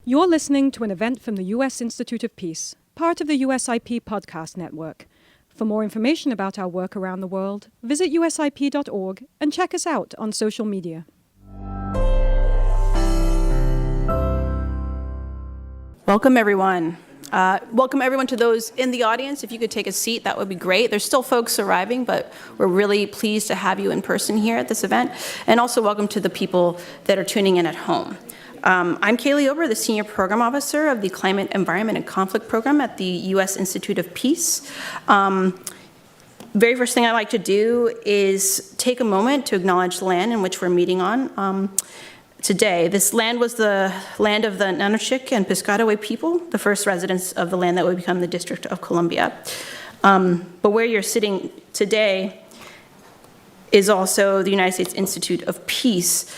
You're listening to an event from the U.S. Institute of Peace, part of the USIP podcast network. For more information about our work around the world, visit usip.org and check us out on social media. Welcome, everyone. Welcome, everyone, to those in the audience. If you could take a seat, that would be great. There's still folks arriving, but we're really pleased to have you in person here at this event. And also welcome to the people that are tuning in at home. I'm Kaylee Ober, the Senior Program Officer of the Climate, Environment, and Conflict Program at the U.S. Institute of Peace. Very first thing I'd like to do is take a moment to acknowledge the land in which we're meeting on today. This land was the land of the Nunavut and Piscataway people, the first residents of the land that would become the District of Columbia. But where you're sitting today is also the United States Institute of Peace.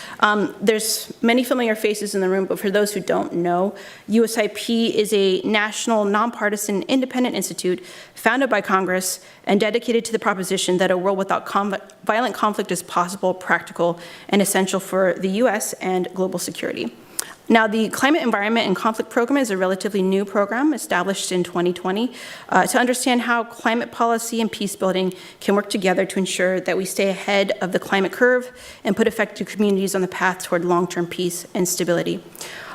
There's many familiar faces in the room, but for those who don't know, USIP is a national, nonpartisan, independent institute founded by Congress and dedicated to the proposition that a world without violent conflict is possible, practical, and essential for the U.S. and global security. Now, the Climate, Environment, and Conflict Program is a relatively new program established in 2020 to understand how climate policy and peace building can work together to ensure that we stay ahead of the climate curve and put affected communities on the path toward long-term peace and stability.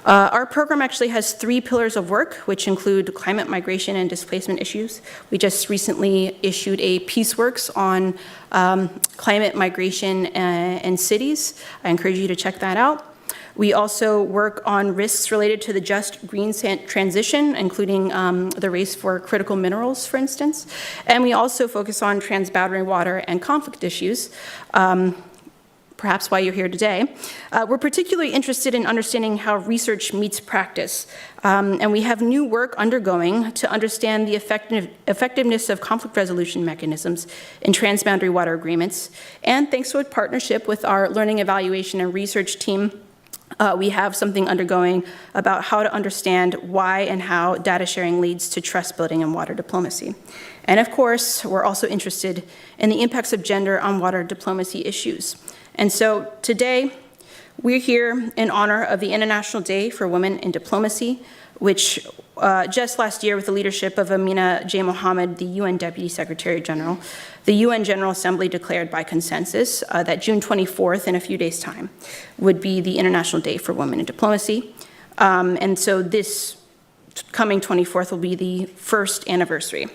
Our program actually has 3 pillars of work, which include climate, migration, and displacement issues. We just recently issued a PeaceWorks on climate, migration, and cities. I encourage you to check that out. We also work on risks related to the just green transition, including the race for critical minerals, for instance. And we also focus on transboundary water and conflict issues, perhaps why you're here today. We're particularly interested in understanding how research meets practice. And we have new work undergoing to understand the effectiveness of conflict resolution mechanisms in transboundary water agreements. And thanks to a partnership with our learning, evaluation, and research team, we have something undergoing about how to understand why and how data sharing leads to trust building and water diplomacy. And of course, we're also interested in the impacts of gender on water diplomacy issues. And so today, we're here in honor of the International Day for Women in Diplomacy, which just last year, with the leadership of Amina J. Mohammed, the UN Deputy Secretary General, the UN General Assembly declared by consensus that June 24th, in a few days' time, would be the International Day for Women in Diplomacy. And so this coming 24th will be the first anniversary.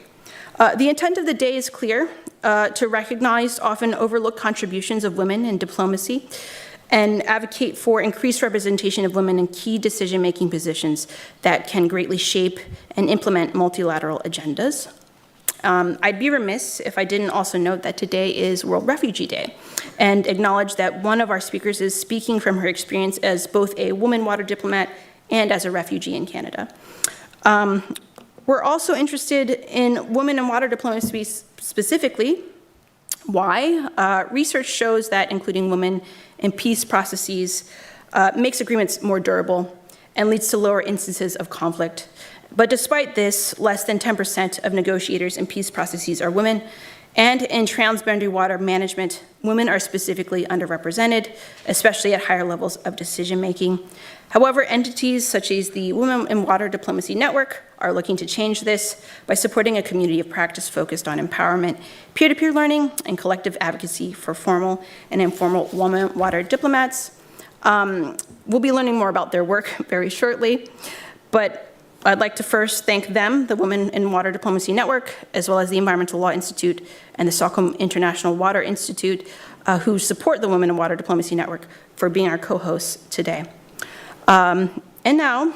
The intent of the day is clear, to recognize often overlooked contributions of women in diplomacy and advocate for increased representation of women in key decision-making positions that can greatly shape and implement multilateral agendas. I'd be remiss if I didn't also note that today is World Refugee Day and acknowledge that one of our speakers is speaking from her experience as both a woman water diplomat and as a refugee in Canada. We're also interested in women in water diplomacy specifically. Why? Research shows that including women in peace processes makes agreements more durable and leads to lower instances of conflict. But despite this, less than 10% of negotiators in peace processes are women, and in transboundary water management, women are specifically underrepresented, especially at higher levels of decision-making. However, entities such as the Women in Water Diplomacy Network are looking to change this by supporting a community of practice focused on empowerment, peer-to-peer learning, and collective advocacy for formal and informal women water diplomats. We'll be learning more about their work very shortly, but I'd like to first thank them, the Women in Water Diplomacy Network, as well as the Environmental Law Institute and the Stockholm International Water Institute, who support the Women in Water Diplomacy Network, for being our co-hosts today. And now,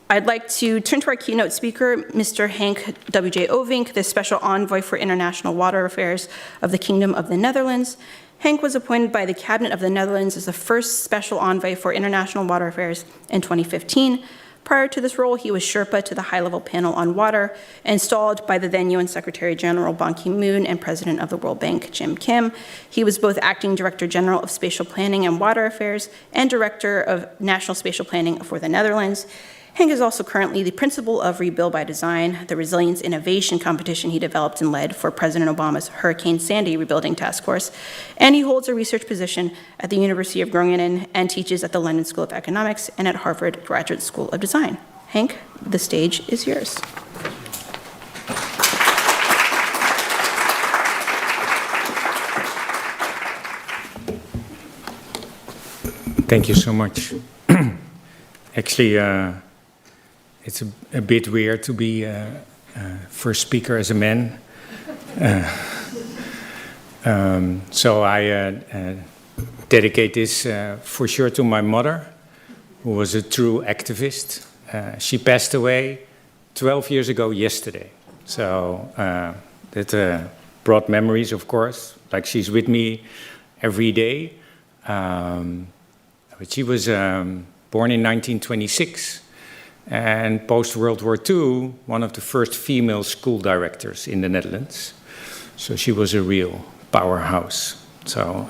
I'd like to turn to our keynote speaker, Mr. Henk W.J. Ovink, the Special Envoy for International Water Affairs of the Kingdom of the Netherlands. Henk was appointed by the Cabinet of the Netherlands as the first Special Envoy for International Water Affairs in 2015. Prior to this role, he was Sherpa to the High-Level Panel on Water, installed by the then UN Secretary General Ban Ki-moon and President of the World Bank, Jim Kim. He was both Acting Director General of Spatial Planning and Water Affairs and Director of National Spatial Planning for the Netherlands. Henk is also currently the principal of Rebuild by Design, the resilience innovation competition he developed and led for President Obama's Hurricane Sandy Rebuilding Task Force, and he holds a research position at the University of Groningen and teaches at the London School of Economics and at Harvard Graduate School of Design. Henk, the stage is yours. Thank you so much. Actually, it's a bit weird to be first speaker as a man. So I dedicate this for sure to my mother, who was a true activist. She passed away 12 years ago yesterday. So that brought memories, of course, like she's with me every day. But she was born in 1926. And post-World War II, one of the first female school directors in the Netherlands. So she was a real powerhouse. So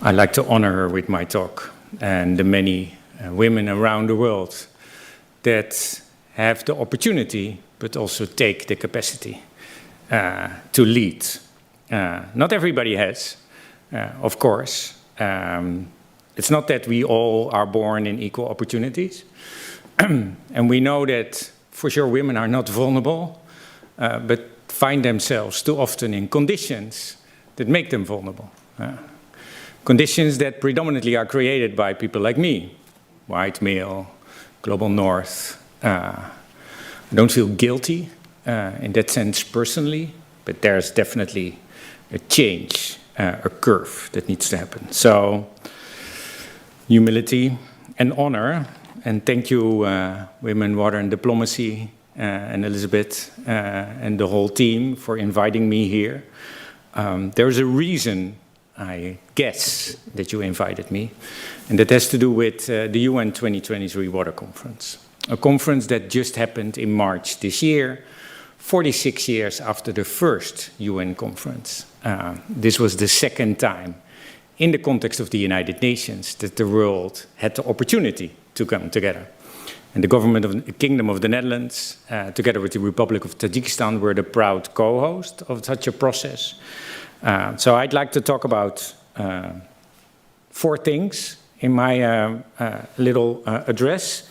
I'd like to honor her with my talk and the many women around the world that have the opportunity, but also take the capacity to lead. Not everybody has, of course. It's not that we all are born in equal opportunities. And we know that, for sure, women are not vulnerable, but find themselves too often in conditions that make them vulnerable. Conditions that predominantly are created by people like me, white male, global north. I don't feel guilty in that sense personally, but there's definitely a change, a curve that needs to happen. So, humility and honor. And thank you, Women, Water and Diplomacy, and Elizabeth, and the whole team for inviting me here. There's a reason, I guess, that you invited me, and that has to do with the UN 2023 Water Conference, a conference that just happened in March this year, 46 years after the first UN conference. This was the second time in the context of the United Nations that the world had the opportunity to come together. And the government of the Kingdom of the Netherlands, together with the Republic of Tajikistan, were the proud co-host of such a process. So I'd like to talk about 4 things in my little address.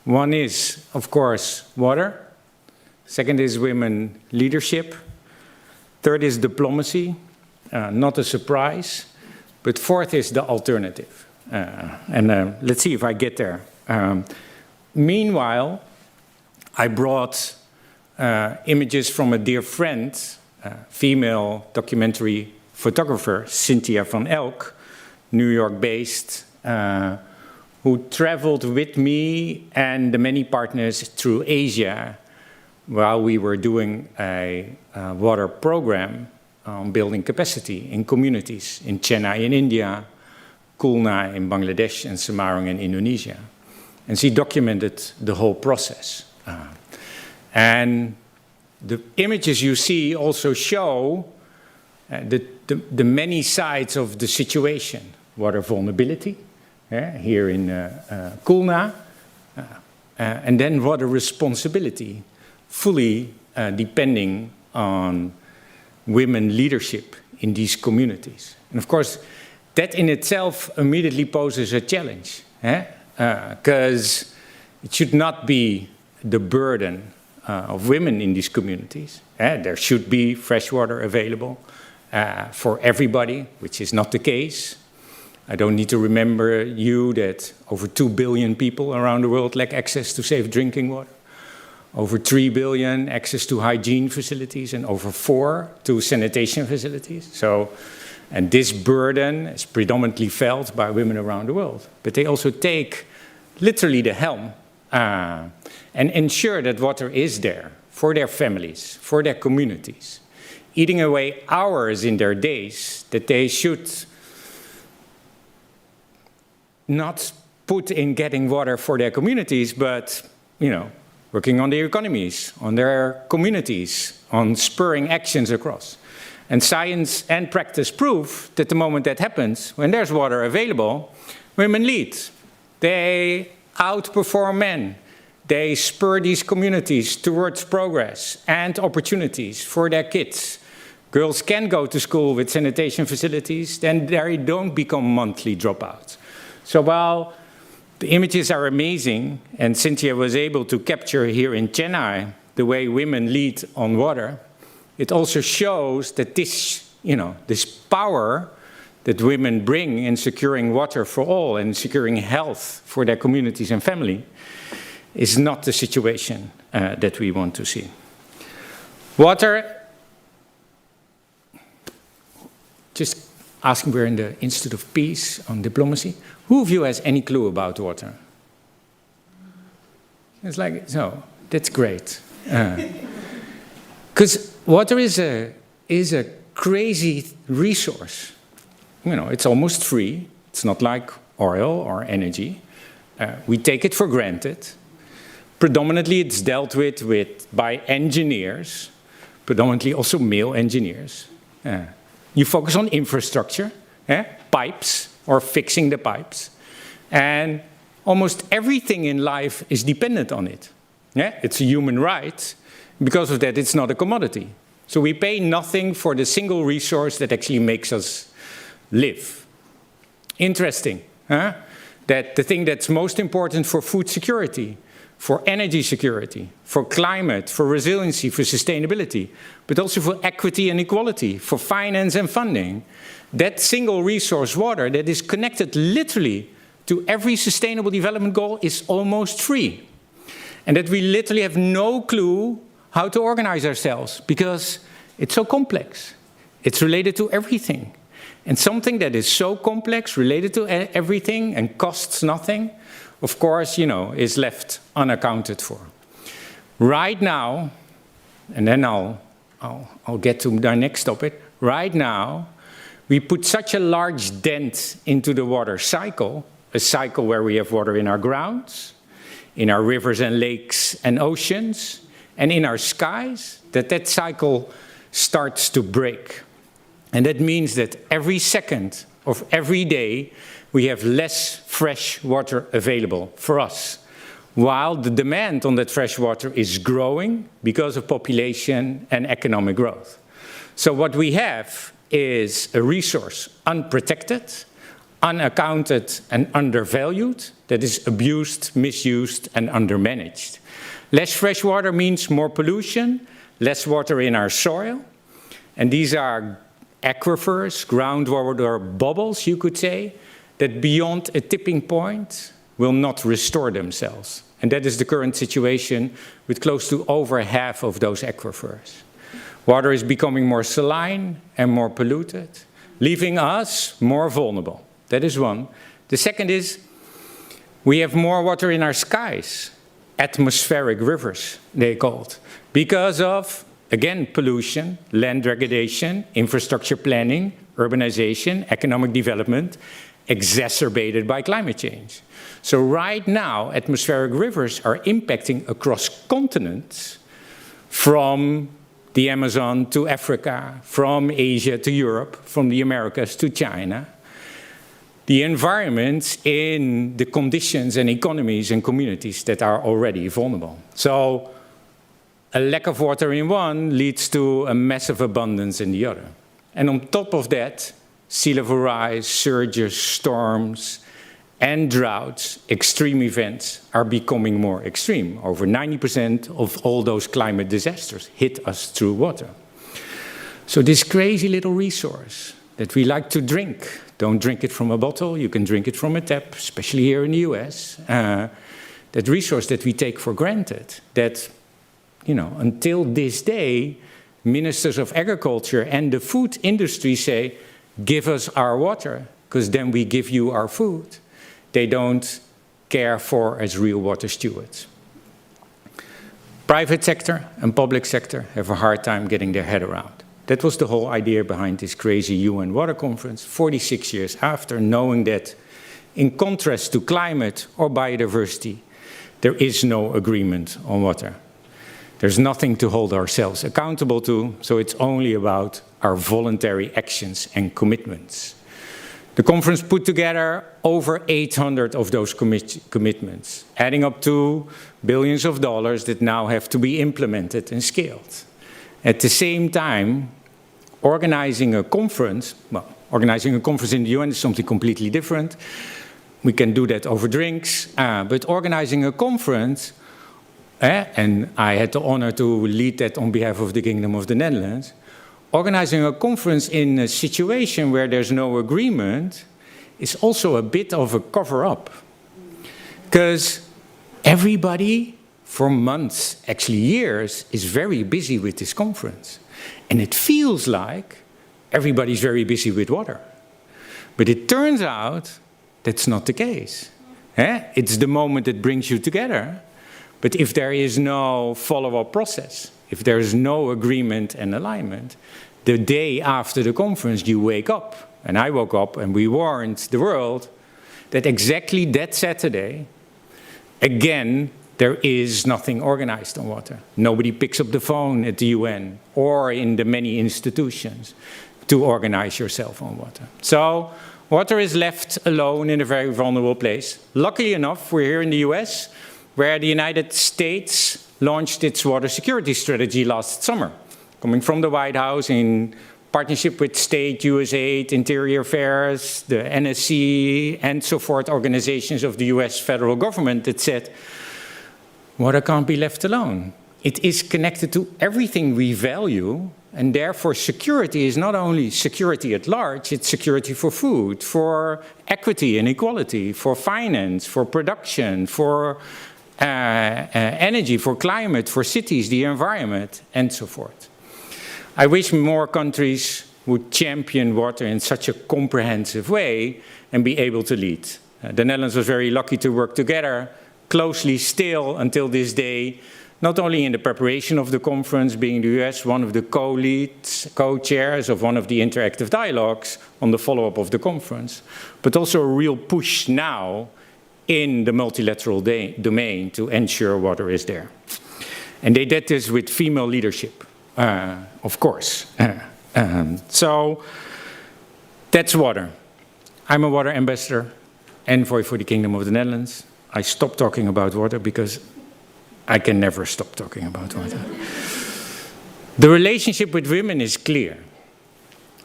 One is, of course, water. Second is women leadership. Third is diplomacy, not a surprise. But fourth is the alternative. And let's see if I get there. Meanwhile, I brought images from a dear friend, female documentary photographer, Cynthia van Elk, New York-based, who traveled with me and the many partners through Asia while we were doing a water program on building capacity in communities in Chennai in India, Khulna in Bangladesh, and Semarang in Indonesia. And she documented the whole process. And the images you see also show the many sides of the situation. Water vulnerability, here in Khulna, and then water responsibility, fully depending on women leadership in these communities. And of course, that in itself immediately poses a challenge, because it should not be the burden of women in these communities. There should be fresh water available for everybody, which is not the case. I don't need to remember you that over 2 billion people around the world lack access to safe drinking water. Over 3 billion access to hygiene facilities, and over 4 to sanitation facilities. So, and this burden is predominantly felt by women around the world. But they also take literally the helm and ensure that water is there for their families, for their communities, eating away hours in their days that they should not put in getting water for their communities, but, you know, working on their economies, on their communities, on spurring actions across. And science and practice prove that the moment that happens, when there's water available, women lead. They outperform men. They spur these communities towards progress and opportunities for their kids. Girls can go to school with sanitation facilities, then they don't become monthly dropouts. So while the images are amazing, and Cynthia was able to capture here in Chennai the way women lead on water, it also shows that this, this power that women bring in securing water for all and securing health for their communities and family is not the situation that we want to see. Water, just asking, we're in the Institute of Peace on Diplomacy. Who of you has any clue about water? It's like, no, that's great. Because water is a crazy resource. It's almost free. It's not like oil or energy. We take it for granted. Predominantly, it's dealt with by engineers, predominantly also male engineers. You focus on infrastructure, pipes, or fixing the pipes. And almost everything in life is dependent on it. It's a human right. Because of that, it's not a commodity. So we pay nothing for the single resource that actually makes us live. Interesting, that the thing that's most important for food security, for energy security, for climate, for resiliency, for sustainability, but also for equity and equality, for finance and funding, that single resource, water, that is connected literally to every sustainable development goal is almost free. And that we literally have no clue how to organize ourselves because it's so complex. It's related to everything. And something that is so complex, related to everything and costs nothing, of course, is left unaccounted for. Right now, and then I'll get to our next topic. Right now, we put such a large dent into the water cycle, a cycle where we have water in our grounds, in our rivers and lakes and oceans, and in our skies, that cycle starts to break. And that means that every second of every day, we have less fresh water available for us, while the demand on that fresh water is growing because of population and economic growth. So what we have is a resource unprotected, unaccounted, and undervalued that is abused, misused, and undermanaged. Less fresh water means more pollution, less water in our soil, and these are aquifers, groundwater bubbles, you could say, that beyond a tipping point will not restore themselves. And that is the current situation with close to over half of those aquifers. Water is becoming more saline and more polluted, leaving us more vulnerable. That is one. The second is we have more water in our skies, atmospheric rivers, they're called, because of, again, pollution, land degradation, infrastructure planning, urbanization, economic development, exacerbated by climate change. So right now, atmospheric rivers are impacting across continents, from the Amazon to Africa, from Asia to Europe, from the Americas to China. The environment in the conditions and economies and communities that are already vulnerable. So a lack of water in one leads to a massive abundance in the other. And on top of that, sea level rise, surges, storms, and droughts, extreme events are becoming more extreme. Over 90% of all those climate disasters hit us through water. So this crazy little resource that we like to drink, don't drink it from a bottle, you can drink it from a tap, especially here in the US, that resource that we take for granted, that, until this day, ministers of agriculture and the food industry say, give us our water, because then we give you our food. They don't care for as real water stewards. Private sector and public sector have a hard time getting their head around. That was the whole idea behind this crazy UN Water Conference, 46 years after, knowing that in contrast to climate or biodiversity, there is no agreement on water. There's nothing to hold ourselves accountable to, so it's only about our voluntary actions and commitments. The conference put together over 800 of those commitments, adding up to billions of dollars that now have to be implemented and scaled. At the same time, organizing a conference in the UN is something completely different. We can do that over drinks, but organizing a conference, and I had the honor to lead that on behalf of the Kingdom of the Netherlands, organizing a conference in a situation where there's no agreement is also a bit of a cover-up. Because everybody, for months, actually years, is very busy with this conference. And it feels like everybody's very busy with water. But it turns out that's not the case. It's the moment that brings you together. But if there is no follow-up process, if there is no agreement and alignment, the day after the conference you wake up, and I woke up and we warned the world that exactly that Saturday, again, there is nothing organized on water. Nobody picks up the phone at the UN or in the many institutions to organize yourself on water. So water is left alone in a very vulnerable place. Luckily enough, we're here in the US, where the United States launched its water security strategy last summer, coming from the White House in partnership with state, USAID, Interior Affairs, the NSC, and so forth, organizations of the US federal government that said, water can't be left alone. It is connected to everything we value, and therefore security is not only security at large, it's security for food, for equity and equality, for finance, for production, for energy, for climate, for cities, the environment, and so forth. I wish more countries would champion water in such a comprehensive way and be able to lead. The Netherlands was very lucky to work together closely still until this day, not only in the preparation of the conference, being the US one of the co-leads, co-chairs of one of the interactive dialogues on the follow-up of the conference, but also a real push now in the multilateral domain to ensure water is there. And they did this with female leadership, of course. So that's water. I'm a water ambassador, envoy for the Kingdom of the Netherlands. I stopped talking about water because I can never stop talking about water. The relationship with women is clear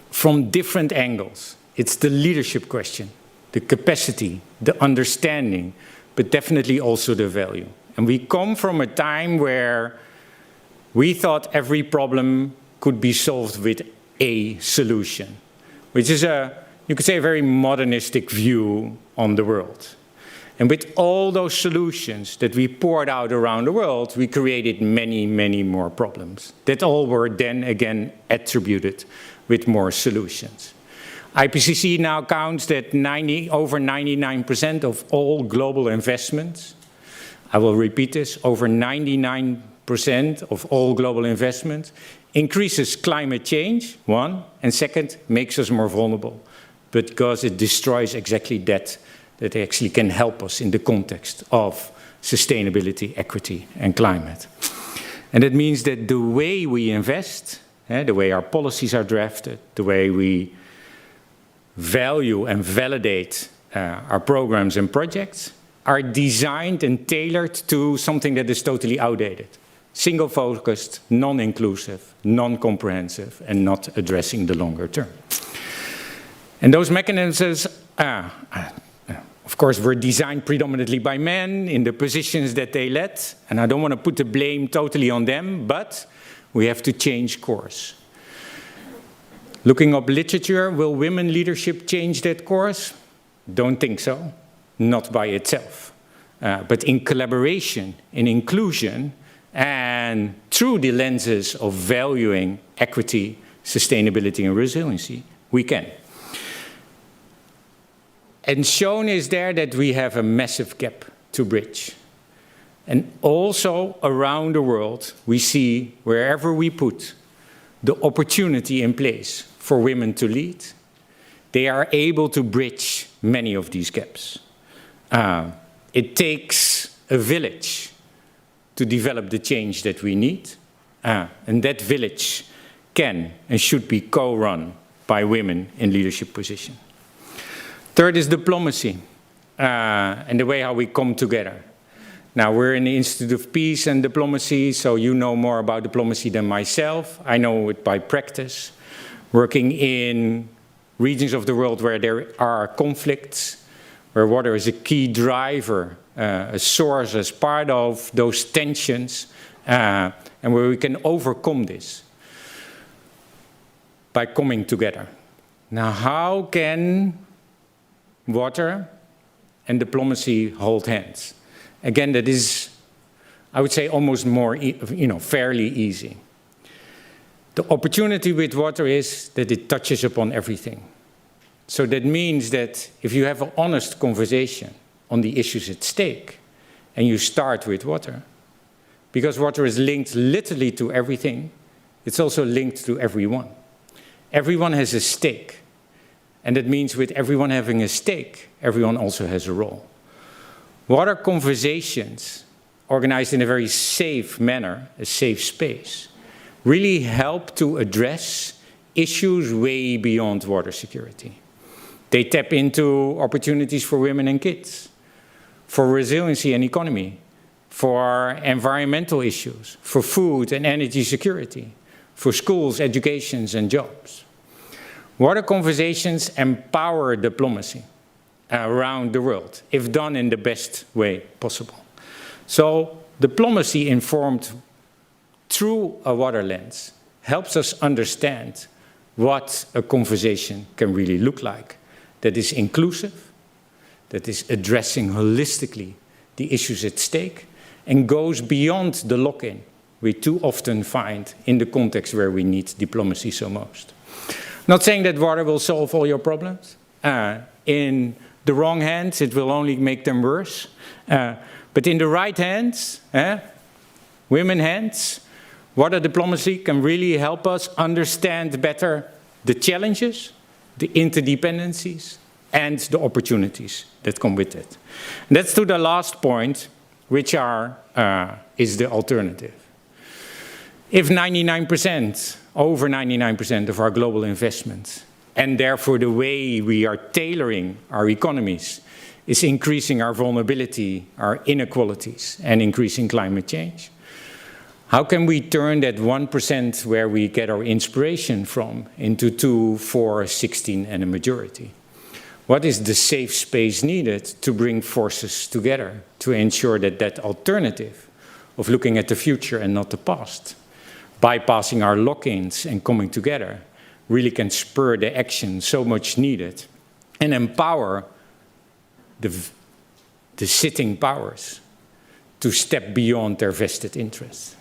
from different angles. It's the leadership question, the capacity, the understanding, but definitely also the value. And we come from a time where we thought every problem could be solved with a solution, which is you could say, a very modernistic view on the world. And with all those solutions that we poured out around the world, we created many, many more problems that all were then again attributed with more solutions. IPCC now counts that over 99% of all global investments, I will repeat this, over 99% of all global investment increases climate change, one, and second, makes us more vulnerable, because it destroys exactly that actually can help us in the context of sustainability, equity, and climate. And that means that the way we invest, the way our policies are drafted, the way we value and validate our programs and projects are designed and tailored to something that is totally outdated. Single-focused, non-inclusive, non-comprehensive, and not addressing the longer term. And those mechanisms, of course, were designed predominantly by men in the positions that they led, and I don't want to put the blame totally on them, but we have to change course. Looking up literature, will women leadership change that course? Don't think so, not by itself, but in collaboration, in inclusion, and through the lenses of valuing equity, sustainability, and resiliency, we can. And shown is there that we have a massive gap to bridge. And also around the world, we see wherever we put the opportunity in place for women to lead, they are able to bridge many of these gaps. It takes a village to develop the change that we need, and that village can and should be co-run by women in leadership positions. Third is diplomacy, and the way how we come together. Now, we're in the Institute of Peace and Diplomacy, so you know more about diplomacy than myself. I know it by practice, working in regions of the world where there are conflicts, where water is a key driver, a source as part of those tensions, and where we can overcome this by coming together. Now, how can water and diplomacy hold hands? Again, that is, I would say, almost more, fairly easy. The opportunity with water is that it touches upon everything. So that means that if you have an honest conversation on the issues at stake, and you start with water, because water is linked literally to everything, it's also linked to everyone. Everyone has a stake. And that means with everyone having a stake, everyone also has a role. Water conversations, organized in a very safe manner, a safe space, really help to address issues way beyond water security. They tap into opportunities for women and kids, for resiliency and economy, for environmental issues, for food and energy security, for schools, educations, and jobs. Water conversations empower diplomacy around the world, if done in the best way possible. So diplomacy informed through a water lens helps us understand what a conversation can really look like, that is inclusive, that is addressing holistically the issues at stake, and goes beyond the lock-in we too often find in the context where we need diplomacy so most. Not saying that water will solve all your problems. In the wrong hands, it will only make them worse. But in the right hands, women's hands, water diplomacy can really help us understand better the challenges, the interdependencies, and the opportunities that come with it. And that's to the last point, which is the alternative. If 99%, over 99% of our global investments, and therefore the way we are tailoring our economies, is increasing our vulnerability, our inequalities, and increasing climate change, how can we turn that 1% where we get our inspiration from into 2, 4, 16, and a majority? What is the safe space needed to bring forces together to ensure that that alternative of looking at the future and not the past, bypassing our lock-ins and coming together, really can spur the action so much needed and empower the sitting powers to step beyond their vested interests?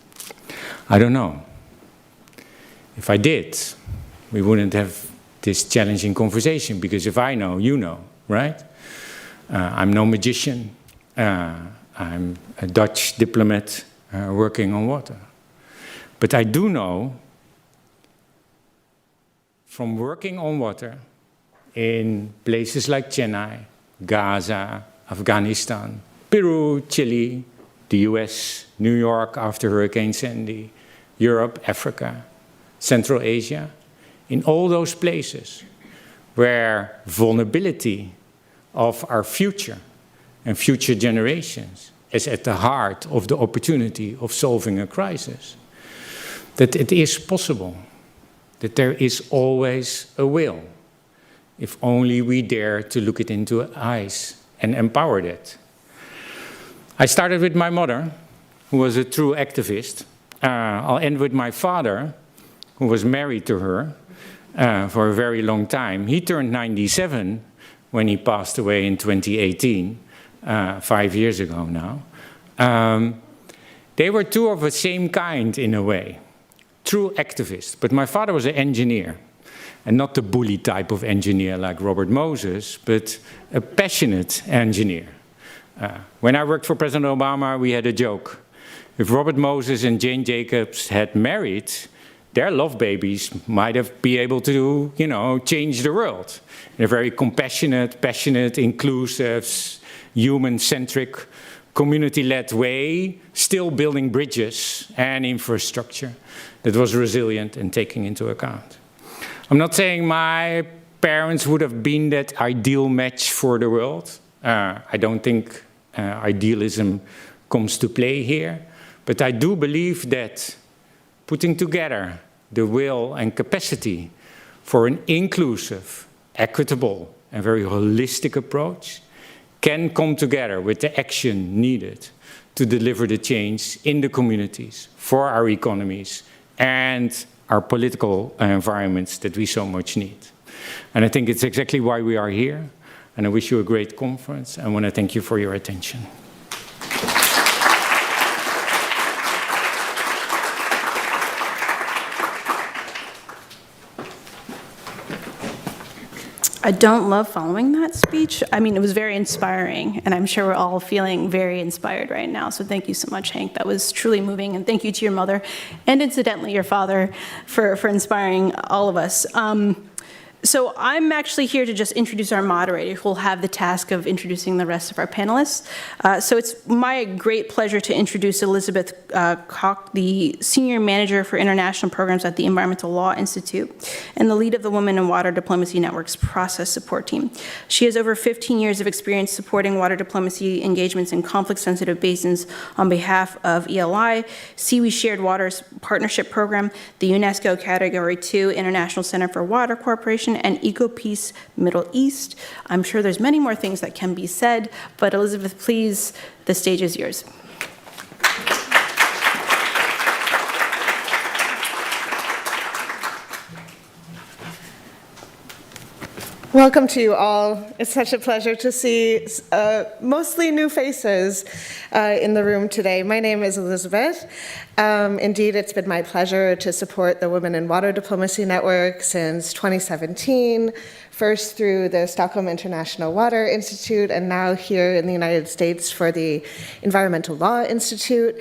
I don't know. If I did, we wouldn't have this challenging conversation, because if I know, you know, right? I'm no magician. I'm a Dutch diplomat working on water. But I do know from working on water in places like Chennai, Gaza, Afghanistan, Peru, Chile, the US, New York after Hurricane Sandy, Europe, Africa, Central Asia, in all those places where vulnerability of our future and future generations is at the heart of the opportunity of solving a crisis, that it is possible, that there is always a will, if only we dare to look it into eyes and empower that. I started with my mother, who was a true activist. I'll end with my father, who was married to her for a very long time. He turned 97 when he passed away in 2018, 5 years ago now. They were two of the same kind in a way, true activists. But my father was an engineer, and not the bully type of engineer like Robert Moses, but a passionate engineer. When I worked for President Obama, we had a joke. If Robert Moses and Jane Jacobs had married, their love babies might have been able to, change the world in a very compassionate, passionate, inclusive, human-centric, community-led way, still building bridges and infrastructure that was resilient and taking into account. I'm not saying my parents would have been that ideal match for the world. I don't think idealism comes to play here, but I do believe that putting together the will and capacity for an inclusive, equitable, and very holistic approach can come together with the action needed to deliver the change in the communities, for our economies, and our political environments that we so much need. And I think it's exactly why we are here, and I wish you a great conference. I want to thank you for your attention. I don't love following that speech. I mean, it was very inspiring, and I'm sure we're all feeling very inspired right now. So thank you so much, Henk. That was truly moving, and thank you to your mother, and incidentally, your father, for inspiring all of us. So I'm actually here to just introduce our moderator, who will have the task of introducing the rest of our panelists. So it's my great pleasure to introduce Elizabeth Koch, the Senior Manager for International Programs at the Environmental Law Institute, and the lead of the Women in Water Diplomacy Network's process support team. She has over 15 years of experience supporting water diplomacy engagements in conflict-sensitive basins on behalf of ELI, SEWE Shared Waters Partnership Program, the UNESCO Category 2 International Center for Water Cooperation, and EcoPeace Middle East. I'm sure there's many more things that can be said, but Elizabeth, please, the stage is yours. Welcome to you all. It's such a pleasure to see mostly new faces in the room today. My name is Elizabeth. Indeed, it's been my pleasure to support the Women in Water Diplomacy Network since 2017, first through the Stockholm International Water Institute, and now here in the United States for the Environmental Law Institute.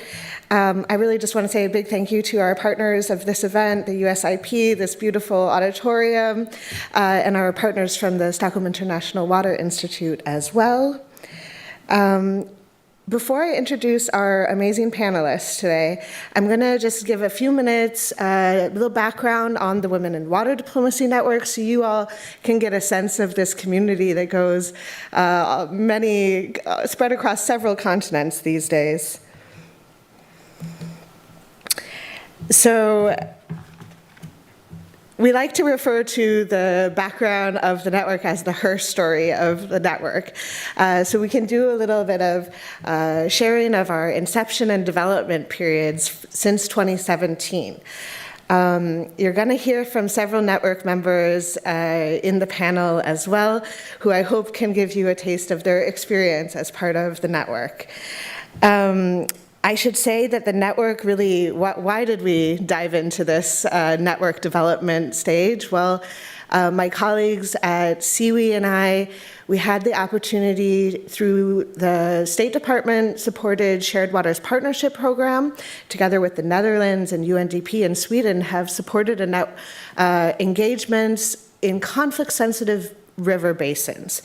I really just want to say a big thank you to our partners of this event, the USIP, this beautiful auditorium, and our partners from the Stockholm International Water Institute as well. Before I introduce our amazing panelists today, I'm going to just give a few minutes, a little background on the Women in Water Diplomacy Network so you all can get a sense of this community that goes spread across several continents these days. So we like to refer to the background of the network as the her story of the network. So we can do a little bit of sharing of our inception and development periods since 2017. You're going to hear from several network members in the panel as well, who I hope can give you a taste of their experience as part of the network. I should say that the network really, why did we dive into this network development stage? Well, my colleagues at SEWE and I, we had the opportunity through the State Department supported Shared Waters Partnership Program, together with the Netherlands and UNDP in Sweden, have supported engagements in conflict-sensitive river basins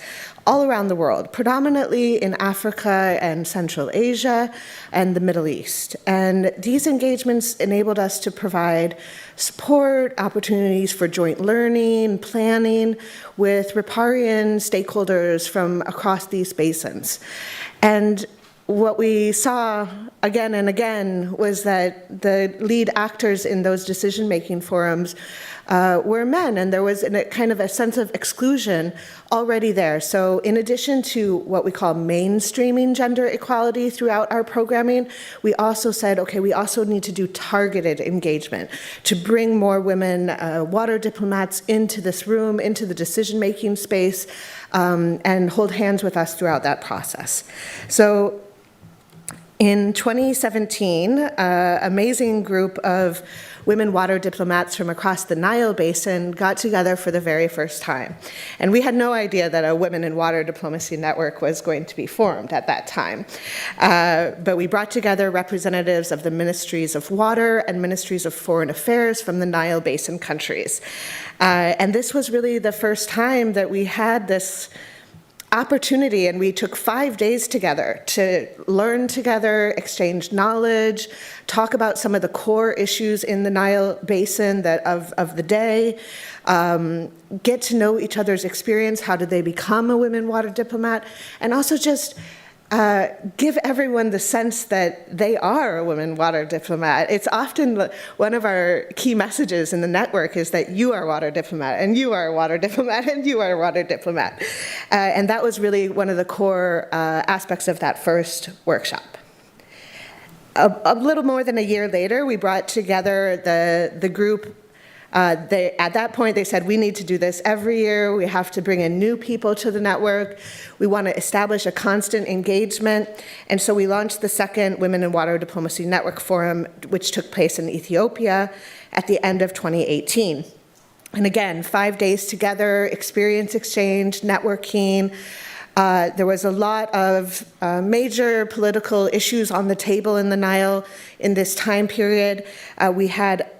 all around the world, predominantly in Africa and Central Asia and the Middle East. And these engagements enabled us to provide support, opportunities for joint learning, planning with riparian stakeholders from across these basins. And what we saw again and again was that the lead actors in those decision-making forums were men, and there was a kind of a sense of exclusion already there. So in addition to what we call mainstreaming gender equality throughout our programming, we also said, okay, we also need to do targeted engagement to bring more women water diplomats into this room, into the decision-making space, and hold hands with us throughout that process. So in 2017, an amazing group of women water diplomats from across the Nile Basin got together for the very first time. And we had no idea that a Women in Water Diplomacy Network was going to be formed at that time. But we brought together representatives of the Ministries of Water and Ministries of Foreign Affairs from the Nile Basin countries. And this was really the first time that we had this opportunity, and we took 5 days together to learn together, exchange knowledge, talk about some of the core issues in the Nile Basin of the day, get to know each other's experience, how did they become a women water diplomat, and also just give everyone the sense that they are a women water diplomat. It's often one of our key messages in the network is that you are a water diplomat, and you are a water diplomat, and you are a water diplomat. And that was really one of the core aspects of that first workshop. A little more than a year later, we brought together the group. At that point, they said, we need to do this every year. We have to bring in new people to the network. We want to establish a constant engagement. And so we launched the second Women in Water Diplomacy Network Forum, which took place in Ethiopia at the end of 2018. And again, 5 days together, experience exchange, networking. There was a lot of major political issues on the table in the Nile in this time period. We had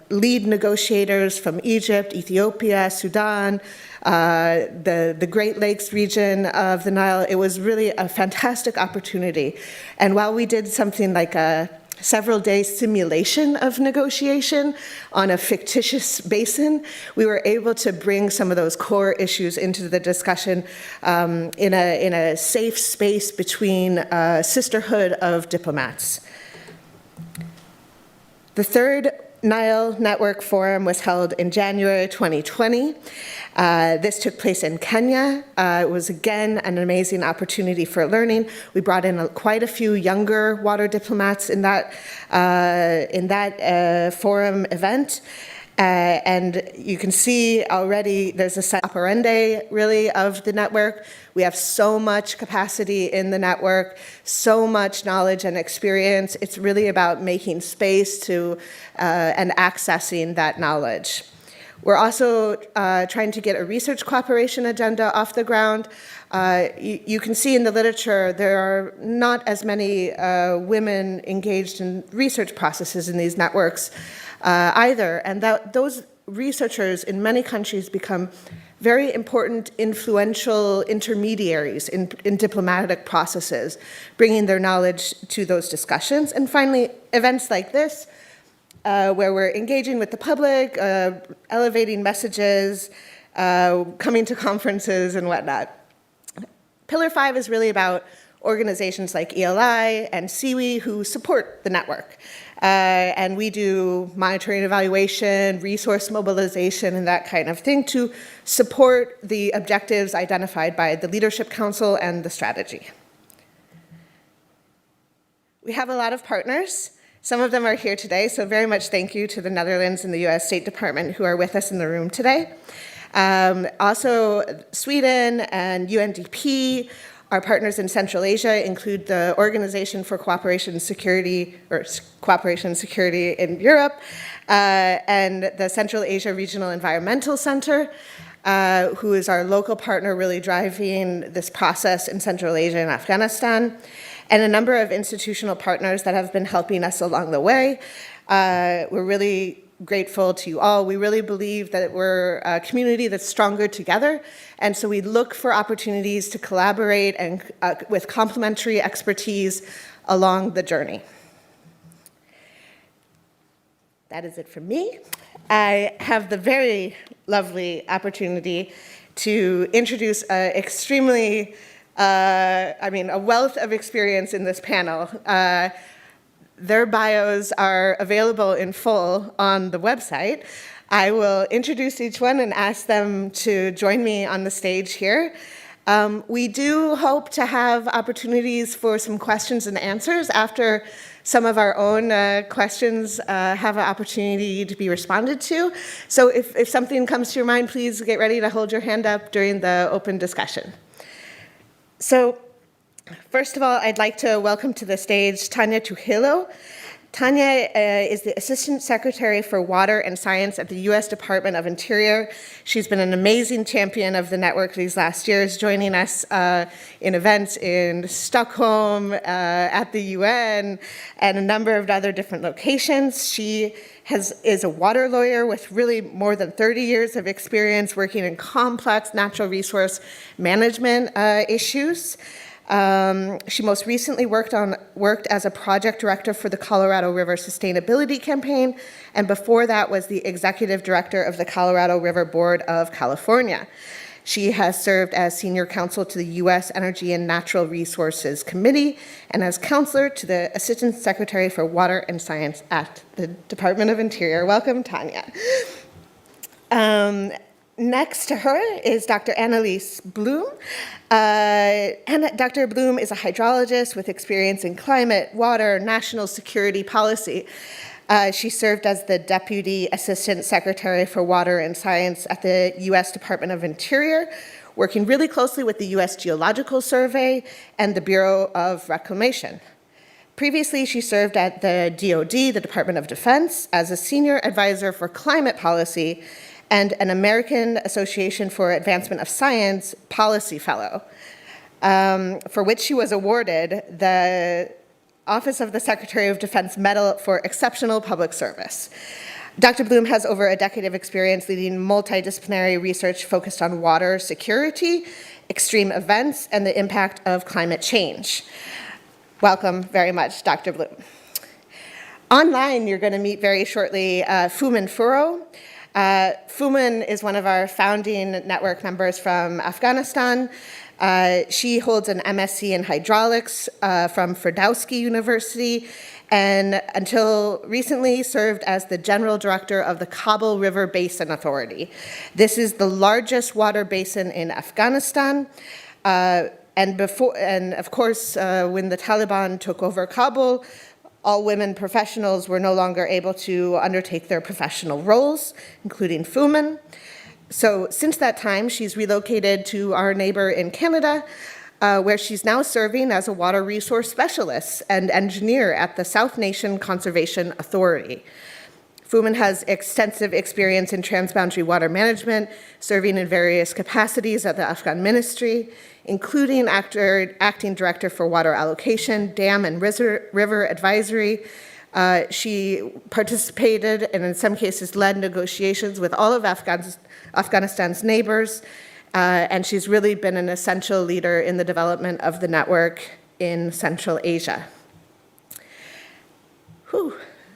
lead negotiators from Egypt, Ethiopia, Sudan, the Great Lakes region of the Nile. It was really a fantastic opportunity. And while we did something like a several-day simulation of negotiation on a fictitious basin, we were able to bring some of those core issues into the discussion in a safe space between a sisterhood of diplomats. The third Nile Network Forum was held in January 2020. This took place in Kenya. It was, again, an amazing opportunity for learning. We brought in quite a few younger water diplomats in that forum event. And you can see already there's a set operandi, really, of the network. We have so much capacity in the network, so much knowledge and experience. It's really about making space to and accessing that knowledge. We're also trying to get a research cooperation agenda off the ground. You can see in the literature there are not as many women engaged in research processes in these networks either, and those researchers in many countries become very important, influential intermediaries in diplomatic processes, bringing their knowledge to those discussions. And finally, events like this, where we're engaging with the public, elevating messages, coming to conferences and whatnot. Pillar 5 is really about organizations like ELI and SIWI who support the network. And we do monitoring, evaluation, resource mobilization, and that kind of thing to support the objectives identified by the Leadership Council and the strategy. We have a lot of partners. Some of them are here today, so very much thank you to the Netherlands and the US State Department who are with us in the room today. Also, Sweden and UNDP. Our partners in Central Asia include the Organization for Cooperation and Security, or Cooperation and Security in Europe, and the Central Asia Regional Environmental Center, who is our local partner really driving this process in Central Asia and Afghanistan, and a number of institutional partners that have been helping us along the way. We're really grateful to you all. We really believe that we're a community that's stronger together, and so we look for opportunities to collaborate and with complementary expertise along the journey. That is it from me. I have the very lovely opportunity to introduce a wealth of experience in this panel. Their bios are available in full on the website. I will introduce each one and ask them to join me on the stage here. We do hope to have opportunities for some questions and answers after some of our own questions have an opportunity to be responded to. So if something comes to your mind, please get ready to hold your hand up during the open discussion. So, first of all, I'd like to welcome to the stage Tanya Trujillo. Tanya is the Assistant Secretary for Water and Science at the U.S. Department of Interior. She's been an amazing champion of the network these last years, joining us in events in Stockholm, at the UN, and a number of other different locations. She is a water lawyer with really more than 30 years of experience working in complex natural resource management issues. She most recently worked as a project director for the Colorado River Sustainability Campaign, and before that was the executive director of the Colorado River Board of California. She has served as senior counsel to the U.S. Energy and Natural Resources Committee and as counselor to the Assistant Secretary for Water and Science at the Department of Interior. Welcome, Tanya. Next to her is Dr. Annelies Bloem. And Dr. Bloem is a hydrologist with experience in climate, water, national security policy. She served as the Deputy Assistant Secretary for Water and Science at the U.S. Department of Interior, working really closely with the U.S. Geological Survey and the Bureau of Reclamation. Previously, she served at the DoD, the Department of Defense, as a senior advisor for climate policy and an American Association for Advancement of Science Policy Fellow, for which she was awarded the Office of the Secretary of Defense Medal for Exceptional Public Service. Dr. Bloem has over a decade of experience leading multidisciplinary research focused on water security, extreme events, and the impact of climate change. Welcome very much, Dr. Bloem. Online, you're going to meet very shortly Foman Forough. Foman is one of our founding network members from Afghanistan. She holds an MSc in hydraulics from Ferdowsi University, and until recently served as the general director of the Kabul River Basin Authority. This is the largest water basin in Afghanistan. And of course, when the Taliban took over Kabul, all women professionals were no longer able to undertake their professional roles, including Foman. So since that time, she's relocated to our neighbor in Canada, where she's now serving as a water resource specialist and engineer at the South Nation Conservation Authority. Foman has extensive experience in transboundary water management, serving in various capacities at the Afghan ministry, including acting director for water allocation, dam and river advisory. She participated and in some cases led negotiations with all of Afghanistan's neighbors, and she's really been an essential leader in the development of the network in Central Asia. Whew.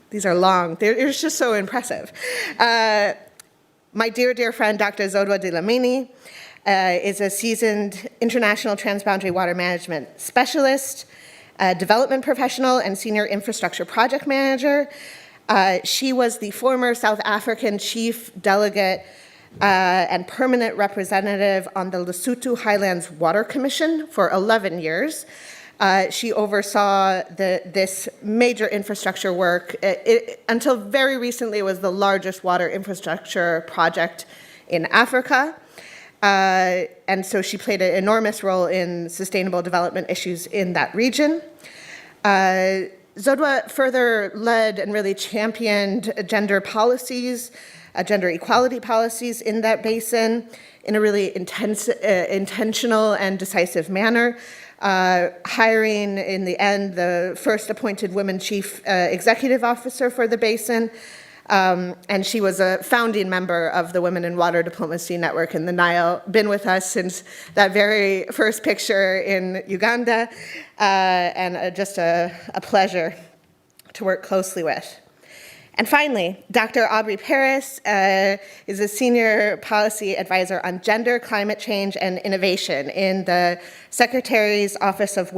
These are long. It's just so impressive. My dear, dear friend, Dr. Zodwa Dlamini, is a seasoned international transboundary water management specialist, development professional, and senior infrastructure project manager. She was the former South African chief delegate and permanent representative on the Lesotho Highlands Water Commission for 11 years. She oversaw this major infrastructure work. Until very recently, it was the largest water infrastructure project in Africa. And so she played an enormous role in sustainable development issues in that region. Zodwa further led and really championed gender policies, gender equality policies in that basin in a really intentional and decisive manner. Hiring, in the end, the first appointed women chief executive officer for the basin. And she was a founding member of the Women in Water Diplomacy Network in the Nile, been with us since that very first picture in Uganda, and just a pleasure to work closely with. And finally, Dr. Aubrey Paris is a senior policy advisor on gender, climate change, and innovation in the Secretary's Office of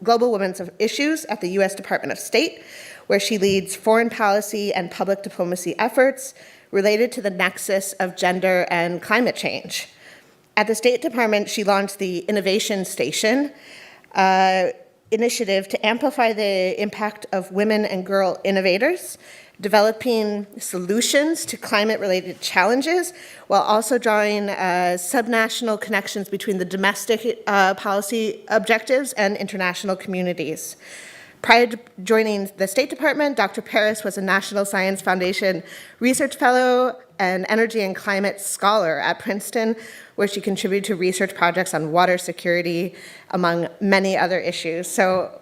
Global Women's Issues at the U.S. Department of State, where she leads foreign policy and public diplomacy efforts related to the nexus of gender and climate change. At the State Department, she launched the Innovation Station initiative to amplify the impact of women and girl innovators, developing solutions to climate-related challenges, while also drawing subnational connections between the domestic policy objectives and international communities. Prior to joining the State Department, Dr. Paris was a National Science Foundation Research Fellow and Energy and Climate Scholar at Princeton, where she contributed to research projects on water security, among many other issues. So,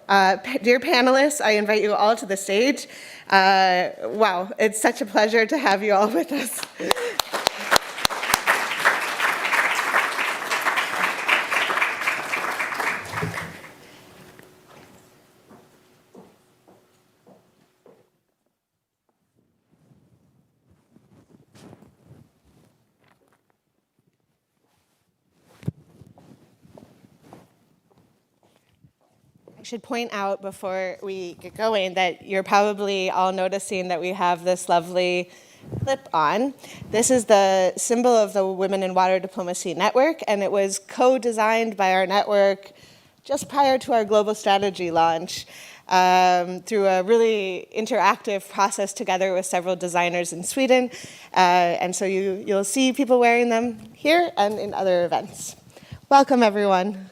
dear panelists, I invite you all to the stage. Wow, it's such a pleasure to have you all with us. I should point out before we get going that you're probably all noticing that we have this lovely clip on. This is the symbol of the Women in Water Diplomacy Network, and it was co-designed by our network just prior to our global strategy launch through a really interactive process together with several designers in Sweden. And so you'll see people wearing them here and in other events. Welcome, everyone.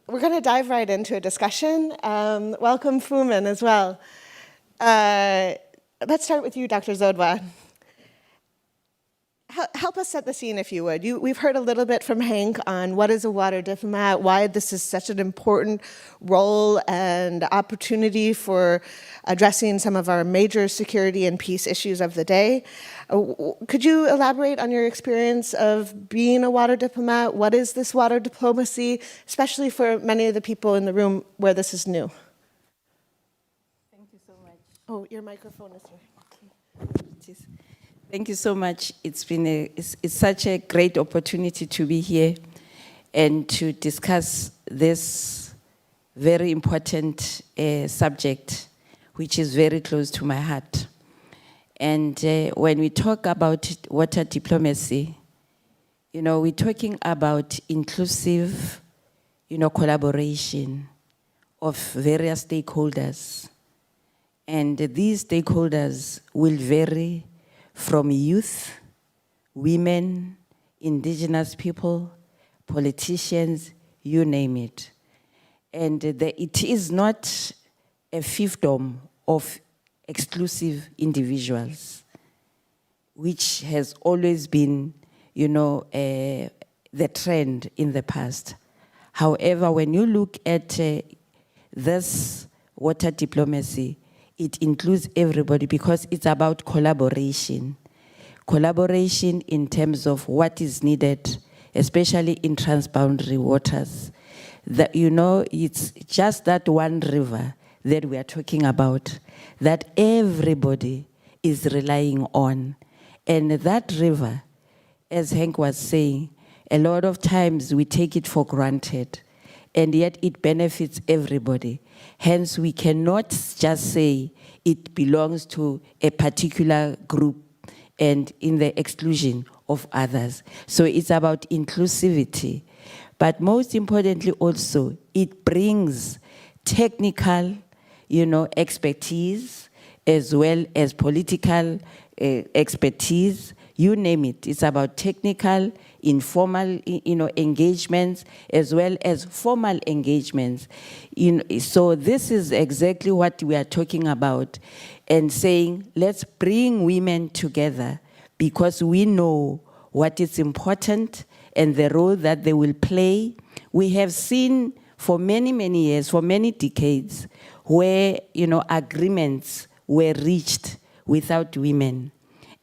We're going to dive right into a discussion. Welcome, Foman, as well. Let's start with you, Dr. Zodwa. Help us set the scene, if you would. We've heard a little bit from Henk on what is a water diplomat, why this is such an important role and opportunity for addressing some of our major security and peace issues of the day. Could you elaborate on your experience of being a water diplomat? What is this water diplomacy, especially for many of the people in the room where this is new? Thank you so much. Oh, your microphone is here. Thank you so much. It's been it's such a great opportunity to be here and to discuss this very important subject, which is very close to my heart. And when we talk about water diplomacy, we're talking about inclusive, collaboration of various stakeholders. And these stakeholders will vary from youth, women, indigenous people, politicians, you name it. And it is not a fiefdom of exclusive individuals, which has always been, the trend in the past. However, when you look at this water diplomacy, it includes everybody because it's about collaboration. Collaboration in terms of what is needed, especially in transboundary waters. That, it's just that one river that we are talking about, that everybody is relying on. And that river, as Henk was saying, a lot of times we take it for granted, and yet it benefits everybody. Hence, we cannot just say it belongs to a particular group and in the exclusion of others. So it's about inclusivity. But most importantly also, it brings technical, expertise as well as political expertise, you name it. It's about technical, informal, engagements as well as formal engagements. So this is exactly what we are talking about and saying, let's bring women together because we know what is important and the role that they will play. We have seen for many, many years, for many decades, where, agreements were reached without women.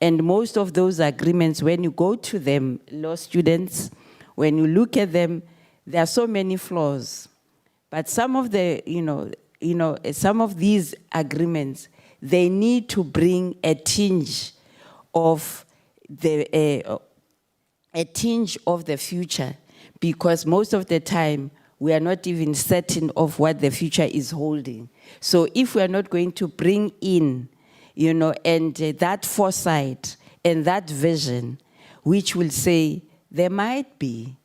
And most of those agreements, when you go to them, law students, when you look at them, there are so many flaws. But some of the, some of these agreements, they need to bring a tinge of the future, because most of the time we are not even certain of what the future is holding. So if we are not going to bring in, and that foresight and that vision, which will say there might be,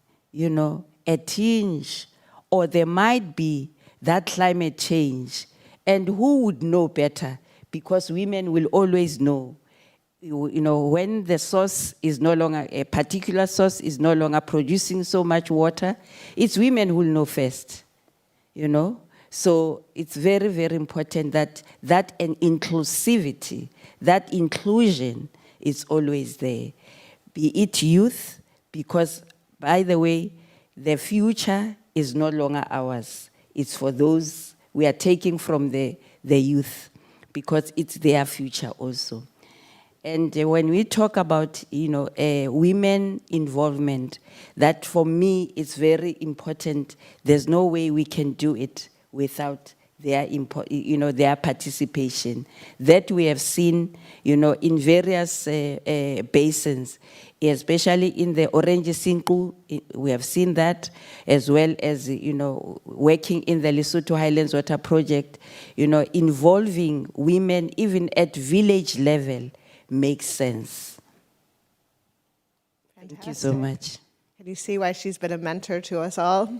a tinge, or there might be that climate change, and who would know better? Because women will always know. When the source is no longer, a particular source is no longer producing so much water, it's women who will know first, So it's very, very important that an inclusivity, that inclusion is always there. Be it youth, because, by the way, the future is no longer ours. It's for those we are taking from the youth, because it's their future also. And when we talk about, women involvement, that for me is very important. There's no way we can do it without their, their participation. That we have seen, in various basins, especially in the Orange Sinku, we have seen that, as well as, working in the Lesotho Highlands Water Project, involving women even at village level makes sense. Fantastic. Thank you so much. Can you see why she's been a mentor to us all?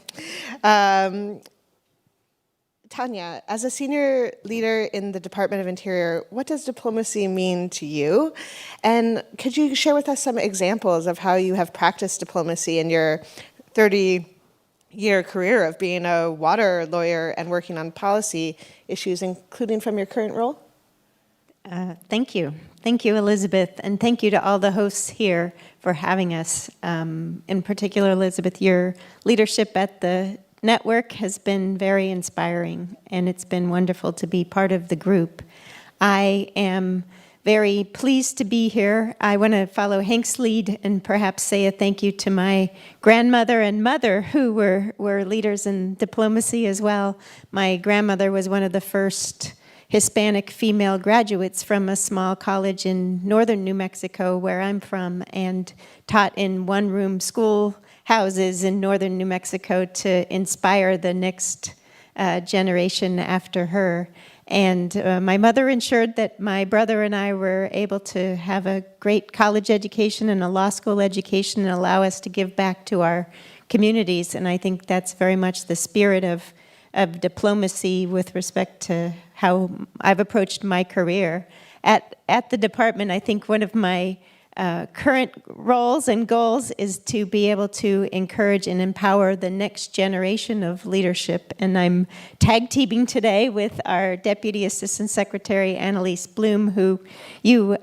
Tanya, as a senior leader in the Department of Interior, what does diplomacy mean to you? And could you share with us some examples of how you have practiced diplomacy in your 30-year career of being a water lawyer and working on policy issues, including from your current role? Thank you. Thank you, Elizabeth, and thank you to all the hosts here for having us. In particular, Elizabeth, your leadership at the network has been very inspiring, and it's been wonderful to be part of the group. I am very pleased to be here. I want to follow Henk's lead and perhaps say a thank you to my grandmother and mother, who were leaders in diplomacy as well. My grandmother was one of the first Hispanic female graduates from a small college in northern New Mexico, where I'm from, and taught in one-room school houses in northern New Mexico to inspire the next generation after her. And my mother ensured that my brother and I were able to have a great college education and a law school education and allow us to give back to our communities. And I think that's very much the spirit of diplomacy with respect to how I've approached my career. At the department, I think one of my current roles and goals is to be able to encourage and empower the next generation of leadership. And I'm tag teaming today with our Deputy Assistant Secretary, Annalise Bloom, who you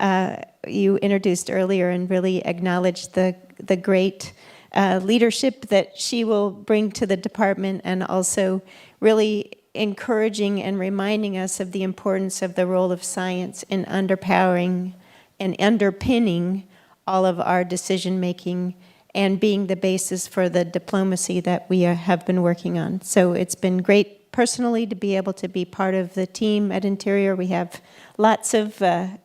introduced earlier and really acknowledged the great leadership that she will bring to the department, and also really encouraging and reminding us of the importance of the role of science in underpowering and underpinning all of our decision-making and being the basis for the diplomacy that we have been working on. So it's been great personally to be able to be part of the team at Interior. We have lots of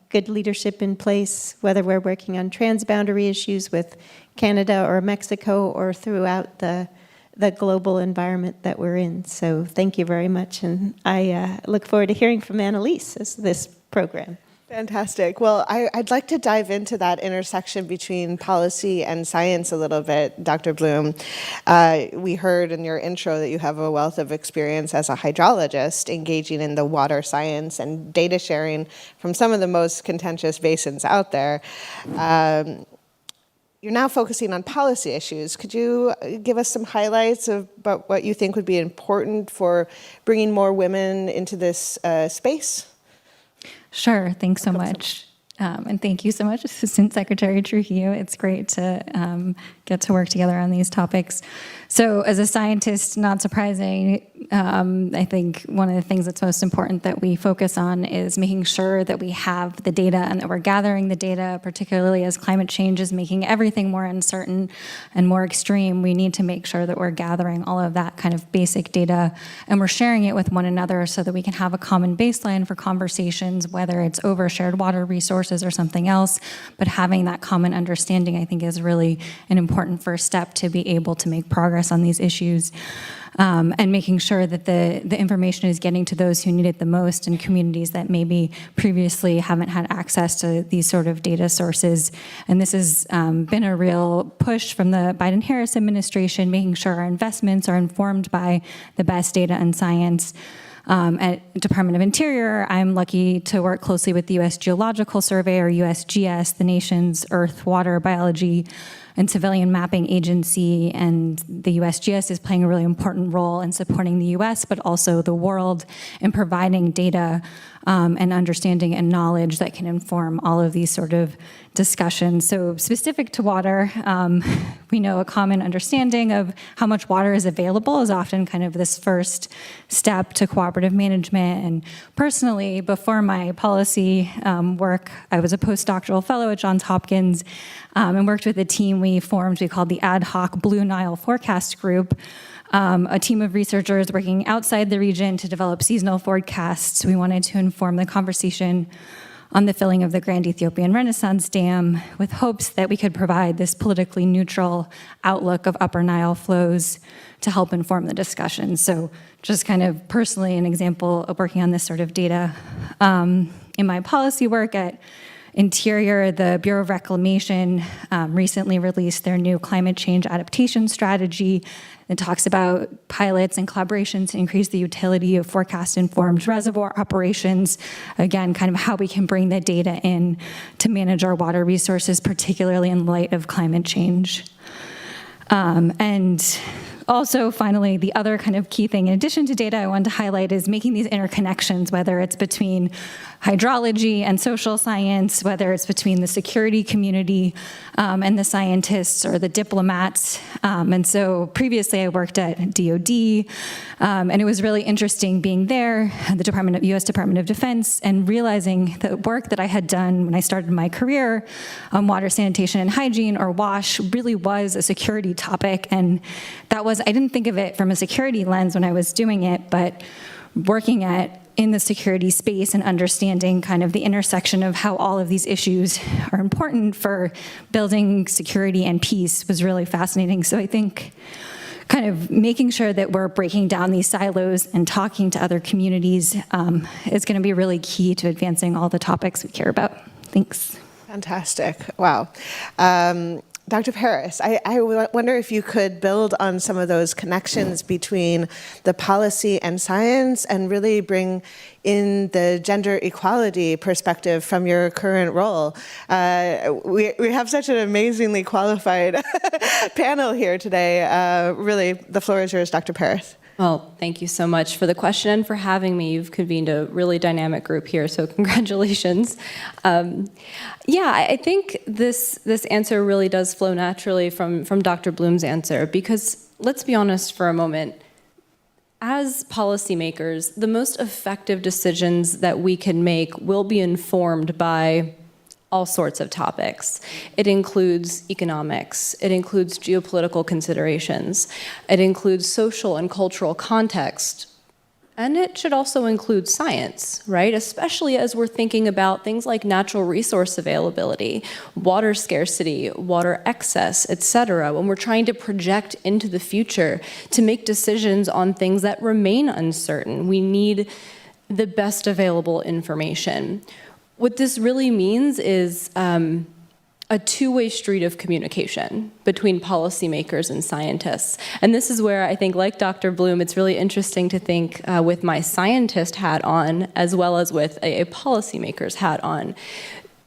good leadership in place, whether we're working on transboundary issues with Canada or Mexico or throughout the global environment that we're in. So thank you very much, and I look forward to hearing from Annalise as this program. Fantastic. Well, I'd like to dive into that intersection between policy and science a little bit, Dr. Bloom. We heard in your intro that you have a wealth of experience as a hydrologist engaging in the water science and data sharing from some of the most contentious basins out there. You're now focusing on policy issues. Could you give us some highlights about what you think would be important for bringing more women into this space? Sure. Thanks so much. And thank you so much, Assistant Secretary Trujillo. It's great to get to work together on these topics. So as a scientist, not surprising, I think one of the things that's most important that we focus on is making sure that we have the data and that we're gathering the data, particularly as climate change is making everything more uncertain and more extreme. We need to make sure that we're gathering all of that kind of basic data and we're sharing it with one another so that we can have a common baseline for conversations, whether it's over shared water resources or something else. But having that common understanding, I think, is really an important first step to be able to make progress on these issues, and making sure that the information is getting to those who need it the most in communities that maybe previously haven't had access to these sort of data sources. And this has been a real push from the Biden-Harris administration, making sure our investments are informed by the best data and science. At Department of Interior, I'm lucky to work closely with the U.S. Geological Survey, or USGS, the nation's earth, water, biology, and civilian mapping agency, and the USGS is playing a really important role in supporting the US, but also the world in providing data and understanding and knowledge that can inform all of these sort of discussions. So specific to water, we know a common understanding of how much water is available is often kind of this first step to cooperative management. And personally, before my policy work, I was a postdoctoral fellow at Johns Hopkins and worked with a team we called the Ad Hoc Blue Nile Forecast Group, a team of researchers working outside the region to develop seasonal forecasts. We wanted to inform the conversation on the filling of the Grand Ethiopian Renaissance Dam with hopes that we could provide this politically neutral outlook of Upper Nile flows to help inform the discussion. So just kind of personally an example of working on this sort of data. In my policy work at Interior, the Bureau of Reclamation recently released their new climate change adaptation strategy. It talks about pilots and collaborations to increase the utility of forecast-informed reservoir operations. Again, kind of how we can bring the data in to manage our water resources, particularly in light of climate change. And also, finally, the other kind of key thing, in addition to data, I wanted to highlight is making these interconnections, whether it's between hydrology and social science, whether it's between the security community and the scientists or the diplomats. And so previously I worked at DOD, and it was really interesting being there, the U.S. Department of Defense, and realizing the work that I had done when I started my career on water, sanitation, and hygiene, or WASH, really was a security topic. And that was, I didn't think of it from a security lens when I was doing it, but working in the security space and understanding kind of the intersection of how all of these issues are important for building security and peace was really fascinating. So I think kind of making sure that we're breaking down these silos and talking to other communities is going to be really key to advancing all the topics we care about. Thanks. Fantastic. Wow. Dr. Paris, I wonder if you could build on some of those connections between the policy and science and really bring in the gender equality perspective from your current role. We have such an amazingly qualified panel here today. Really, the floor is yours, Dr. Paris. Well, thank you so much for the question and for having me. You've convened a really dynamic group here, so congratulations. I think this answer really does flow naturally from Dr. Bloom's answer, because let's be honest for a moment. As policymakers, the most effective decisions that we can make will be informed by all sorts of topics. It includes economics, it includes geopolitical considerations, it includes social and cultural context, and it should also include science, right? Especially as we're thinking about things like natural resource availability, water scarcity, water excess, etc. When we're trying to project into the future to make decisions on things that remain uncertain, we need the best available information. What this really means is a two-way street of communication between policymakers and scientists. And this is where I think, like Dr. Bloom, it's really interesting to think with my scientist hat on, as well as with a policymaker's hat on.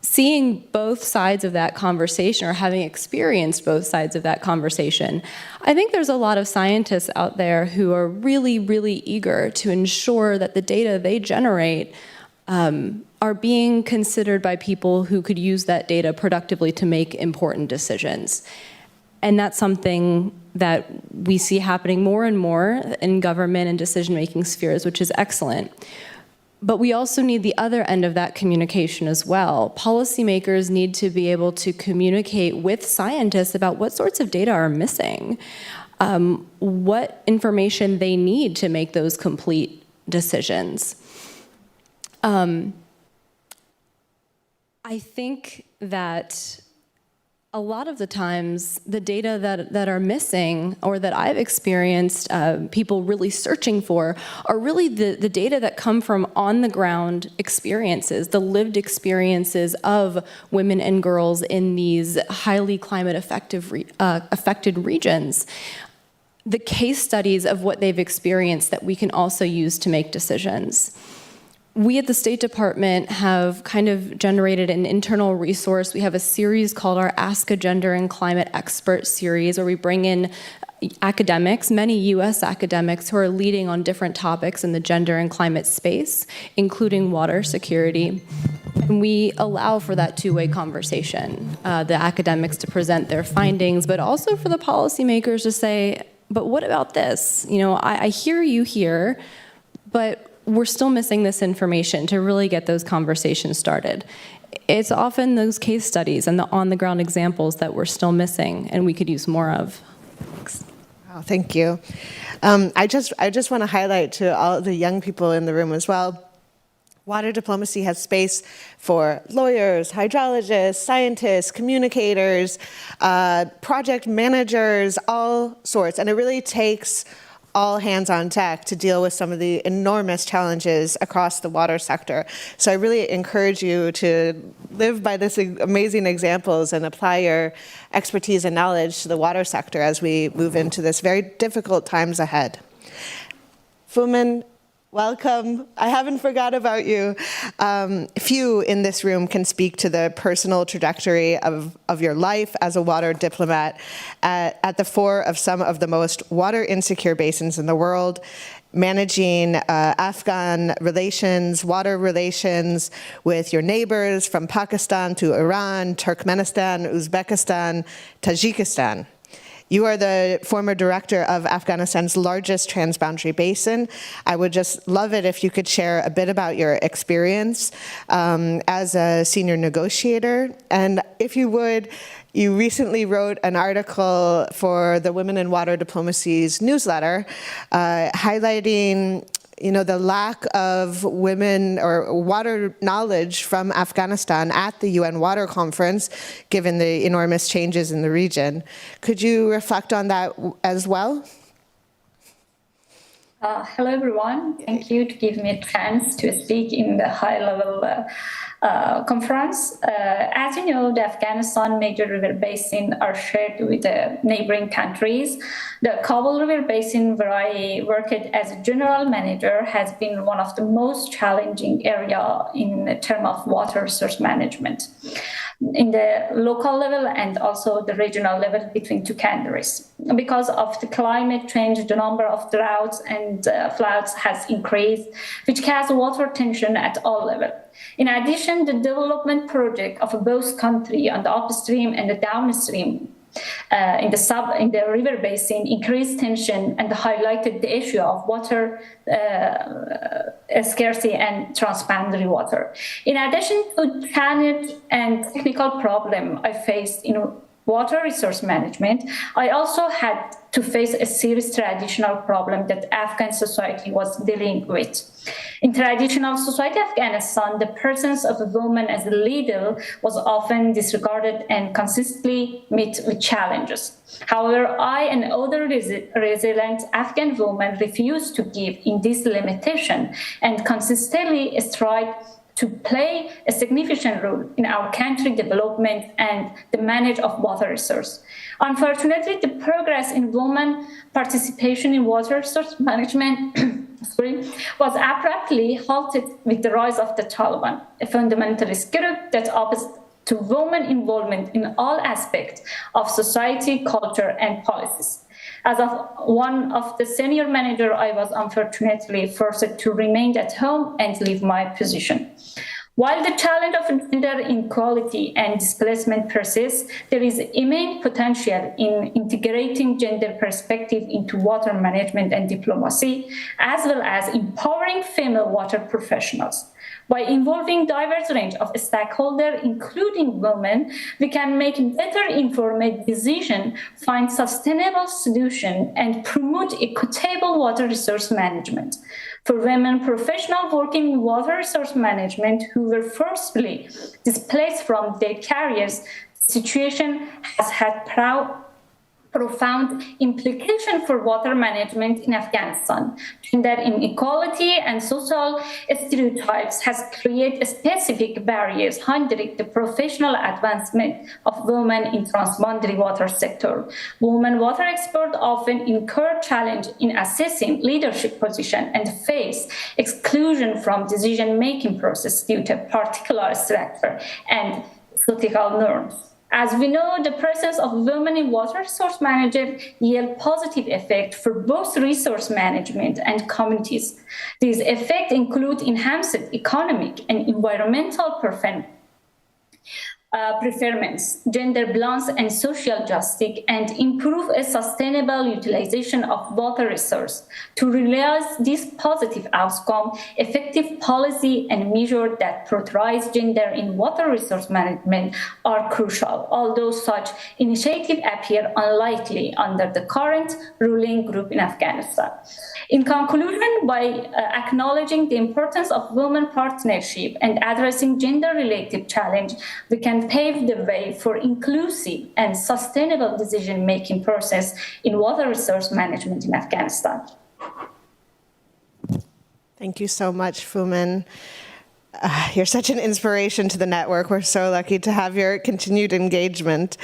Seeing both sides of that conversation, or having experienced both sides of that conversation, I think there's a lot of scientists out there who are really, really eager to ensure that the data they generate are being considered by people who could use that data productively to make important decisions. And that's something that we see happening more and more in government and decision-making spheres, which is excellent. But we also need the other end of that communication as well. Policymakers need to be able to communicate with scientists about what sorts of data are missing, what information they need to make those complete decisions. I think that a lot of the times the data that are missing, or that I've experienced people really searching for, are really the data that come from on-the-ground experiences, the lived experiences of women and girls in these highly climate-affected regions. The case studies of what they've experienced that we can also use to make decisions. we at the State Department have kind of generated an internal resource. We have a series called our Ask a Gender and Climate Expert series, where we bring in academics, many U.S. academics who are leading on different topics in the gender and climate space, including water security. And we allow for that two-way conversation, the academics to present their findings, but also for the policymakers to say, but what about this? You know, I hear you here, but we're still missing this information to really get those conversations started. It's often those case studies and the on-the-ground examples that we're still missing and we could use more of. Thanks. Wow, thank you. I just want to highlight to all the young people in the room as well, water diplomacy has space for lawyers, hydrologists, scientists, communicators, project managers, all sorts. And it really takes all hands on deck to deal with some of the enormous challenges across the water sector. So I really encourage you to live by this amazing examples and apply your expertise and knowledge to the water sector as we move into this very difficult times ahead. Foman, welcome. I haven't forgot about you. Few in this room can speak to the personal trajectory of your life as a water diplomat at the fore of some of the most water insecure basins in the world, managing Afghan relations, water relations with your neighbors from Pakistan to Iran, Turkmenistan, Uzbekistan, Tajikistan. You are the former director of Afghanistan's largest transboundary basin. I would just love it if you could share a bit about your experience as a senior negotiator. And if you would, you recently wrote an article for the Women in Water Diplomacy's newsletter highlighting the lack of women or water knowledge from Afghanistan at the UN Water Conference, given the enormous changes in the region. Could you reflect on that as well? Hello, everyone. Thank you to give me a chance to speak in the high-level conference. As you know, the Afghanistan major river basin are shared with the neighboring countries. The Kabul River Basin, where I worked as a general manager, has been one of the most challenging area in terms of water resource management in the local level and also the regional level between two countries. Because of the climate change, the number of droughts and floods has increased, which causes water tension at all levels. In addition, the development project of both countries on the upstream and the downstream in the river basin increased tension and highlighted the issue of water scarcity and transboundary water. In addition to challenge and technical problem I faced in water resource management, I also had to face a serious traditional problem that Afghan society was dealing with. In traditional society Afghanistan, the presence of a woman as a leader was often disregarded and consistently met with challenges. However, I and other resilient Afghan women refused to give in this limitation and consistently strive to play a significant role in our country development and the management of water resource. Unfortunately, the progress in women participation in water resource management was abruptly halted with the rise of the Taliban, a fundamentalist group that opposed to women involvement in all aspects of society, culture, and policies. As of one of the senior manager, I was unfortunately forced to remain at home and leave my position. While the challenge of gender inequality and displacement persists, there is immense potential in integrating gender perspective into water management and diplomacy, as well as empowering female water professionals. By involving diverse range of stakeholders, including women, we can make better informed decisions, find sustainable solutions, and promote equitable water resource management. For women professionals working in water resource management who were forcibly displaced from their careers, the situation has had profound implication for water management in Afghanistan. Gender inequality and social stereotypes has created specific barriers hindering the professional advancement of women in transboundary water sector. Women water experts often incur challenge in assessing leadership position and face exclusion from decision-making process due to particular structure and societal norms. As we know, the presence of women in water resource management yield positive effect for both resource management and communities. These effects include enhanced economic and environmental performance, gender balance and social justice, and improve a sustainable utilization of water resource. To realize this positive outcome, effective policy and measures that prioritize gender in water resource management are crucial, although such initiatives appear unlikely under the current ruling group in Afghanistan. In conclusion, by acknowledging the importance of women partnership and addressing gender-related challenge, we can pave the way for inclusive and sustainable decision-making process in water resource management in Afghanistan. Thank you so much, Foman. You're such an inspiration to the network. We're so lucky to have your continued engagement.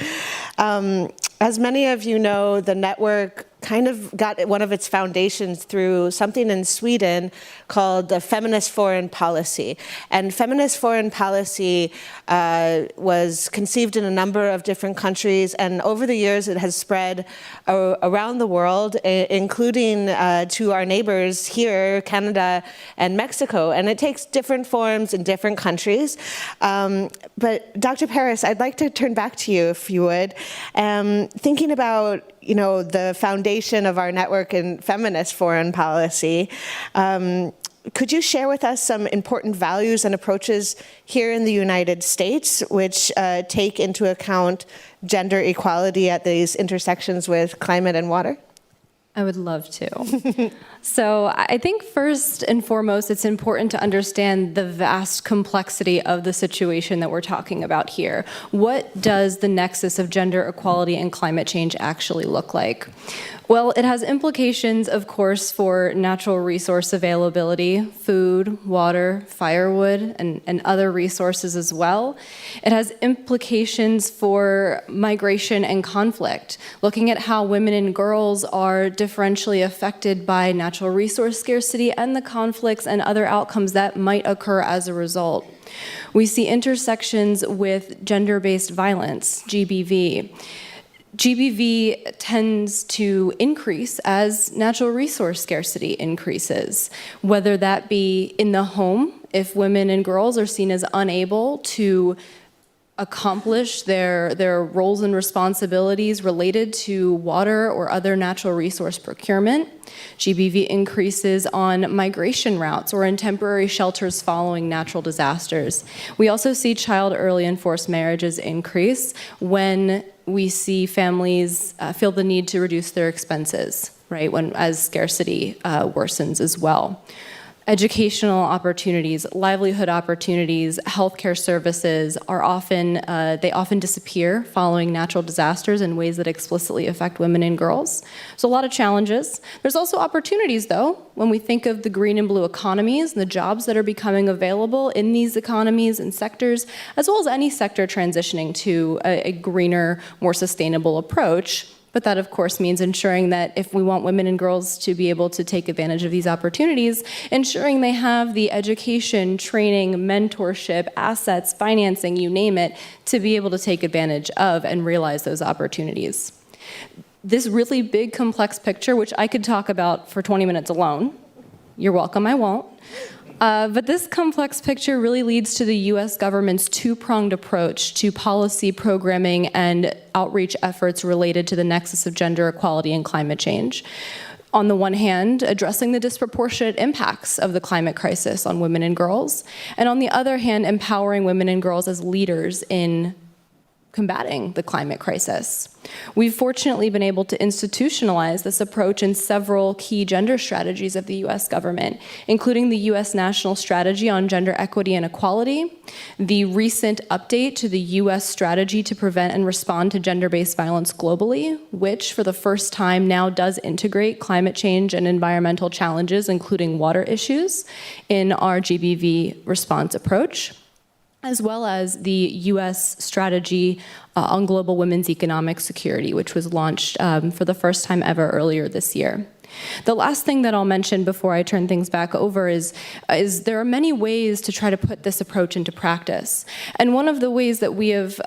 As many of you know, the network kind of got one of its foundations through something in Sweden called the feminist foreign policy. And feminist foreign policy was conceived in a number of different countries, and over the years it has spread around the world, including to our neighbors here, Canada and Mexico. And it takes different forms in different countries. But Dr. Paris, I'd like to turn back to you, if you would. Thinking about the foundation of our network in feminist foreign policy, could you share with us some important values and approaches here in the United States which take into account gender equality at these intersections with climate and water? I would love to. So I think first and foremost, it's important to understand the vast complexity of the situation that we're talking about here. What does the nexus of gender equality and climate change actually look like? Well, it has implications, of course, for natural resource availability, food, water, firewood, and other resources as well. It has implications for migration and conflict, looking at how women and girls are differentially affected by natural resource scarcity and the conflicts and other outcomes that might occur as a result. We see intersections with gender-based violence, GBV. GBV tends to increase as natural resource scarcity increases, whether that be in the home, if women and girls are seen as unable to accomplish their roles and responsibilities related to water or other natural resource procurement. GBV increases on migration routes or in temporary shelters following natural disasters. We also see child early and forced marriages increase when we see families feel the need to reduce their expenses, right, as scarcity worsens as well. Educational opportunities, livelihood opportunities, healthcare services are they often disappear following natural disasters in ways that explicitly affect women and girls. So a lot of challenges. There's also opportunities, though, when we think of the green and blue economies and the jobs that are becoming available in these economies and sectors, as well as any sector transitioning to a greener, more sustainable approach. But that, of course, means ensuring that if we want women and girls to be able to take advantage of these opportunities, ensuring they have the education, training, mentorship, assets, financing, you name it, to be able to take advantage of and realize those opportunities. This really big, complex picture, which I could talk about for 20 minutes alone, you're welcome, I won't. But this complex picture really leads to the U.S. government's two-pronged approach to policy programming and outreach efforts related to the nexus of gender equality and climate change. On the one hand, addressing the disproportionate impacts of the climate crisis on women and girls, and on the other hand, empowering women and girls as leaders in combating the climate crisis. We've fortunately been able to institutionalize this approach in several key gender strategies of the US government, including the US National Strategy on Gender Equity and Equality, the recent update to the US Strategy to Prevent and Respond to Gender-Based Violence Globally, which for the first time now does integrate climate change and environmental challenges, including water issues, in our GBV response approach, as well as the US Strategy on Global Women's Economic Security, which was launched for the first time ever earlier this year. The last thing that I'll mention before I turn things back over is there are many ways to try to put this approach into practice. And one of the ways that we have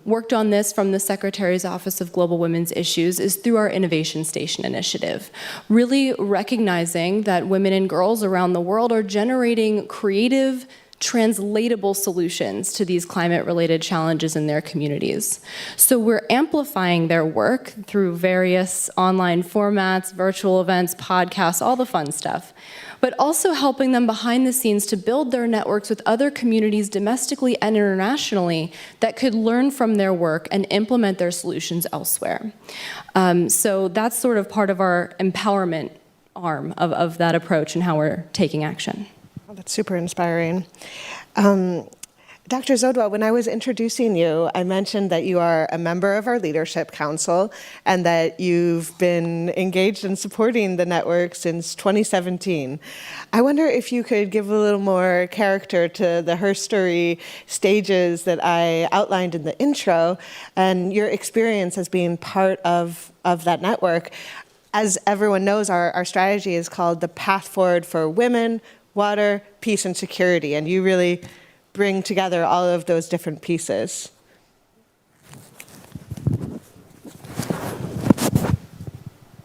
worked on this from the Secretary's Office of Global Women's Issues is through our Innovation Station initiative, really recognizing that women and girls around the world are generating creative, translatable solutions to these climate-related challenges in their communities. So we're amplifying their work through various online formats, virtual events, podcasts, all the fun stuff, but also helping them behind the scenes to build their networks with other communities domestically and internationally that could learn from their work and implement their solutions elsewhere. So that's sort of part of our empowerment arm of that approach and how we're taking action. Oh, that's super inspiring. Dr. Zodwa, when I was introducing you, I mentioned that you are a member of our Leadership Council and that you've been engaged in supporting the network since 2017. I wonder if you could give a little more character to the herstory stages that I outlined in the intro and your experience as being part of that network. As everyone knows, our strategy is called the Path Forward for Women, Water, Peace, and Security, and you really bring together all of those different pieces.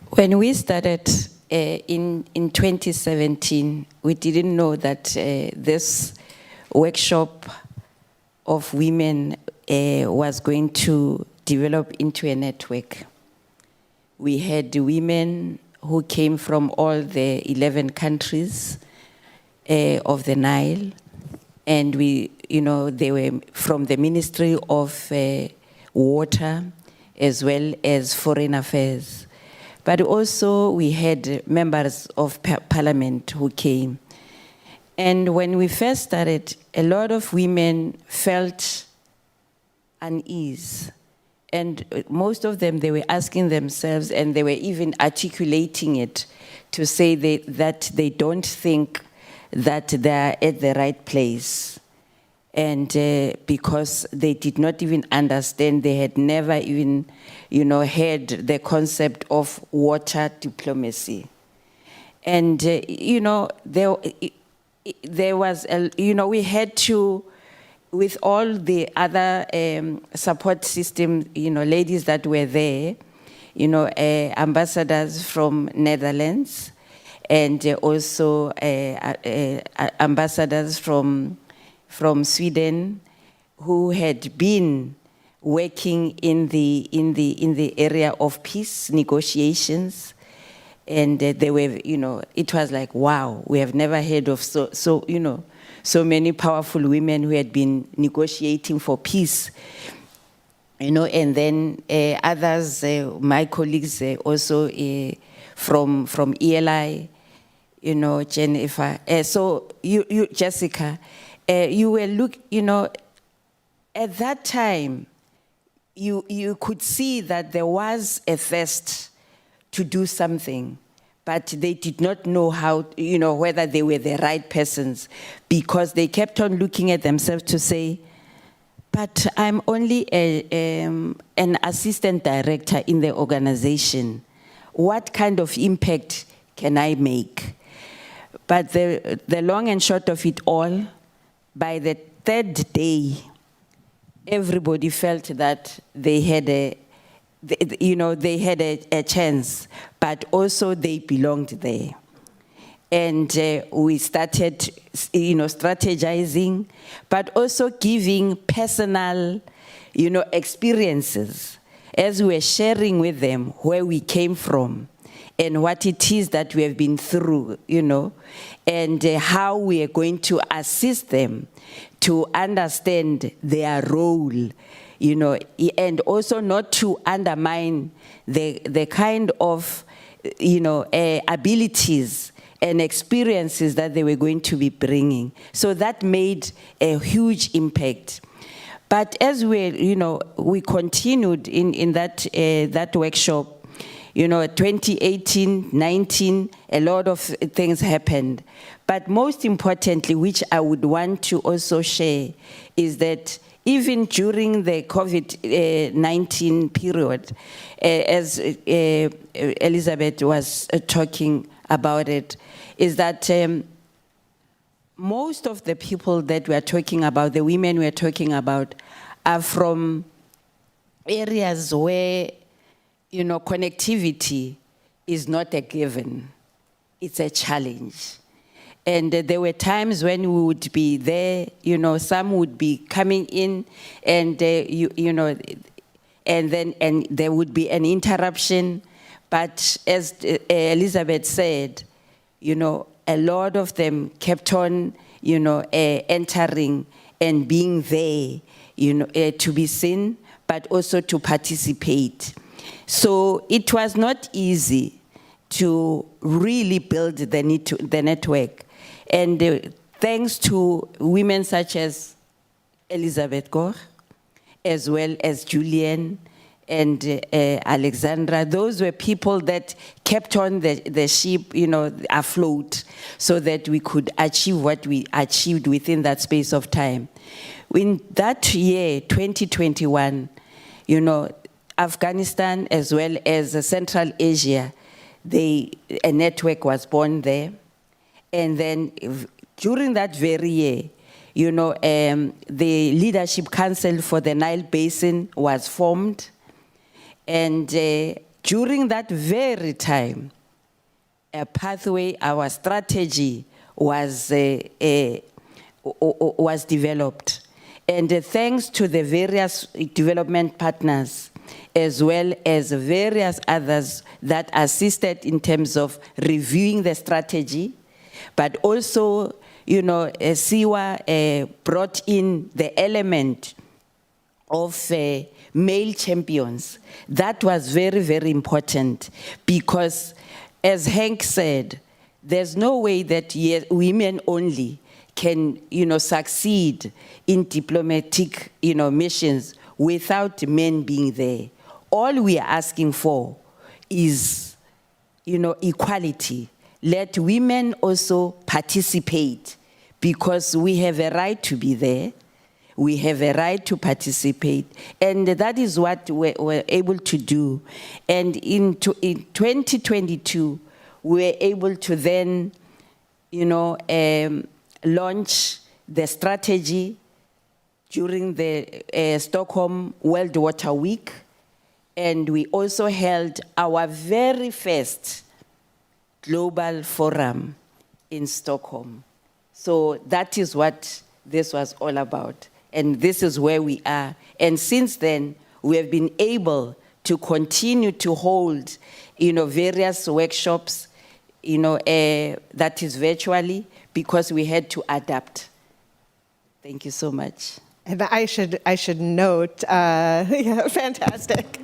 When we started in 2017, we didn't know that this workshop of women was going to develop into a network. We had women who came from all the 11 countries of the Nile, and they were from the Ministry of Water as well as Foreign Affairs. But also we had members of Parliament who came. And when we first started, a lot of women felt unease. And most of them, they were asking themselves, and they were even articulating it, to say that they don't think that they're at the right place. And because they did not even understand, they had never even, heard the concept of water diplomacy. And, there was, we had to, with all the other support system, ladies that were there, ambassadors from Netherlands, and also ambassadors from Sweden, who had been working in the area of peace negotiations, and they were, it was like, wow, we have never heard of so many powerful women who had been negotiating for peace. And then others, my colleagues also from ELI, Jennifer. So you Jessica, you were at that time, you could see that there was a thirst to do something, but they did not know how, whether they were the right persons, because they kept on looking at themselves to say, but I'm only an assistant director in the organization. What kind of impact can I make? But the long and short of it all, by the third day, everybody felt that they had a chance, but also they belonged there. And we started, strategizing, but also giving personal, experiences as we were sharing with them where we came from and what it is that we have been through, and how we are going to assist them to understand their role, and also not to undermine the kind of, abilities and experiences that they were going to be bringing. So that made a huge impact. But as we continued in that workshop, 2018, 19, a lot of things happened. But most importantly, which I would want to also share, is that even during the COVID-19 period, as Elizabeth was talking about it, is that most of the people that we are talking about, the women we are talking about, are from areas where, connectivity is not a given. It's a challenge. And there were times when we would be there, some would be coming in and, and there would be an interruption. But as Elizabeth said, a lot of them kept on, entering and being there, to be seen, but also to participate. So it was not easy to really build the network. And thanks to women such as Elizabeth Koch, as well as Julian and Alexandra, those were people that kept on the ship, afloat, so that we could achieve what we achieved within that space of time. In that year, 2021, Afghanistan as well as Central Asia, a network was born there. And then during that very year, the Leadership Council for the Nile Basin was formed. And during that very time, a pathway, our strategy was developed. And thanks to the various development partners, as well as various others that assisted in terms of reviewing the strategy, but also, SIWA brought in the element of male champions. That was very, very important because, as Henk said, there's no way that women only can, succeed in diplomatic, missions without men being there. All we are asking for is, equality. Let women also participate because we have a right to be there. We have a right to participate. And that is what we're able to do. And in 2022, we were able to then, launch the strategy during the Stockholm World Water Week. And we also held our very first global forum in Stockholm. So that is what this was all about. And this is where we are. And since then, we have been able to continue to hold, various workshops, that is virtually, because we had to adapt. Thank you so much. And I should note, fantastic.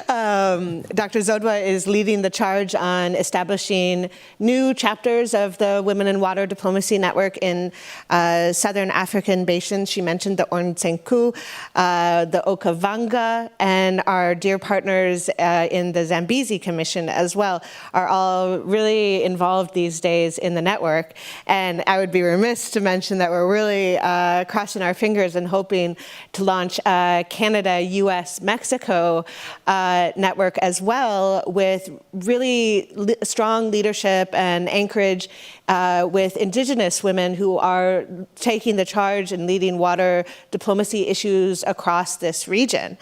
Dr. Zodwa is leading the charge on establishing new chapters of the Women in Water Diplomacy Network in Southern African basins. She mentioned the Orn Senku, the Okavanga, and our dear partners in the Zambezi Commission as well are all really involved these days in the network. And I would be remiss to mention that we're really crossing our fingers and hoping to launch Canada, US, Mexico network as well, with really strong leadership and anchorage with Indigenous women who are taking the charge and leading water diplomacy issues across this region.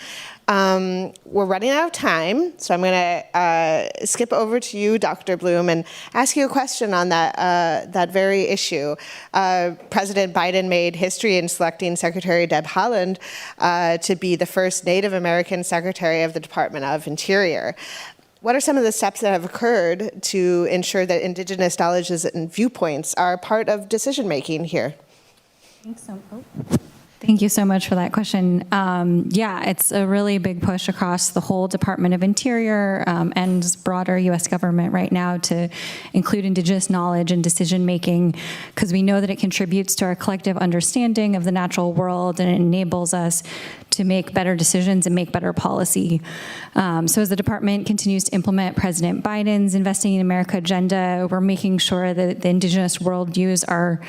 We're running out of time, so I'm going to skip over to you, Dr. Bloom, and ask you a question on that very issue. President Biden made history in selecting Secretary Deb Haaland to be the first Native American Secretary of the Department of Interior. What are some of the steps that have occurred to ensure that Indigenous knowledges and viewpoints are part of decision-making here? I think so. Thank you so much for that question. Yeah, it's a really big push across the whole Department of Interior and broader U.S. government right now to include Indigenous knowledge in decision-making, because we know that it contributes to our collective understanding of the natural world and it enables us to make better decisions and make better policy. So as the department continues to implement President Biden's Investing in America agenda, we're making sure that the Indigenous worldviews are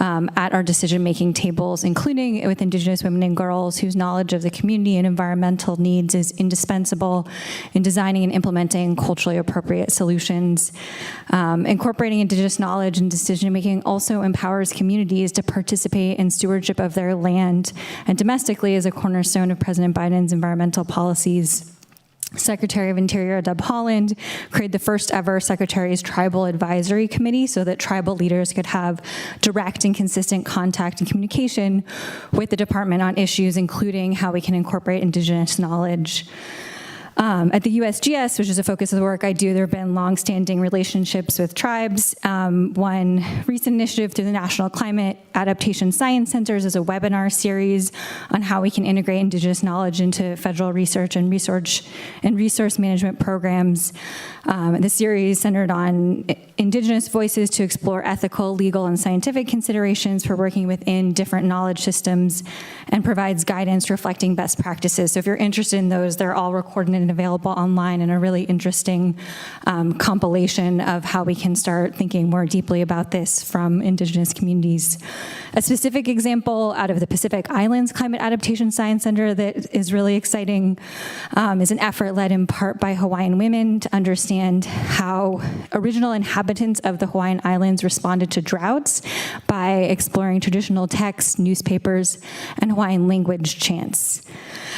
at our decision-making tables, including with Indigenous women and girls whose knowledge of the community and environmental needs is indispensable in designing and implementing culturally appropriate solutions. Incorporating Indigenous knowledge in decision-making also empowers communities to participate in stewardship of their land, and domestically is a cornerstone of President Biden's environmental policies. Secretary of Interior Deb Haaland created the first ever Secretary's Tribal Advisory Committee so that tribal leaders could have direct and consistent contact and communication with the department on issues, including how we can incorporate Indigenous knowledge. At the USGS, which is a focus of the work I do, there have been longstanding relationships with tribes. One recent initiative through the National Climate Adaptation Science Centers is a webinar series on how we can integrate Indigenous knowledge into federal research and resource management programs. The series centered on Indigenous voices to explore ethical, legal, and scientific considerations for working within different knowledge systems and provides guidance reflecting best practices. So if you're interested in those, they're all recorded and available online in a really interesting compilation of how we can start thinking more deeply about this from Indigenous communities. A specific example out of the Pacific Islands Climate Adaptation Science Center that is really exciting is an effort led in part by Hawaiian women to understand how original inhabitants of the Hawaiian Islands responded to droughts by exploring traditional texts, newspapers, and Hawaiian language chants.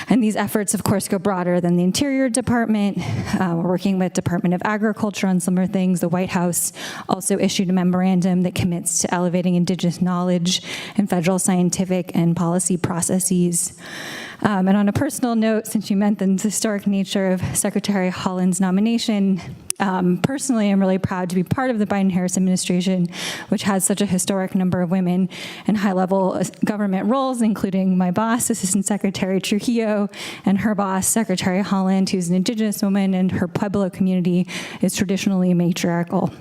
And these efforts, of course, go broader than the Interior Department. We're working with Department of Agriculture on similar things. The White House also issued a memorandum that commits to elevating Indigenous knowledge in federal scientific and policy processes. And on a personal note, since you mentioned the historic nature of Secretary Haaland's nomination, personally, I'm really proud to be part of the Biden-Harris administration, which has such a historic number of women in high-level government roles, including my boss, Assistant Secretary Trujillo, and her boss, Secretary Haaland, who's an Indigenous woman, and her Pueblo community is traditionally matriarchal.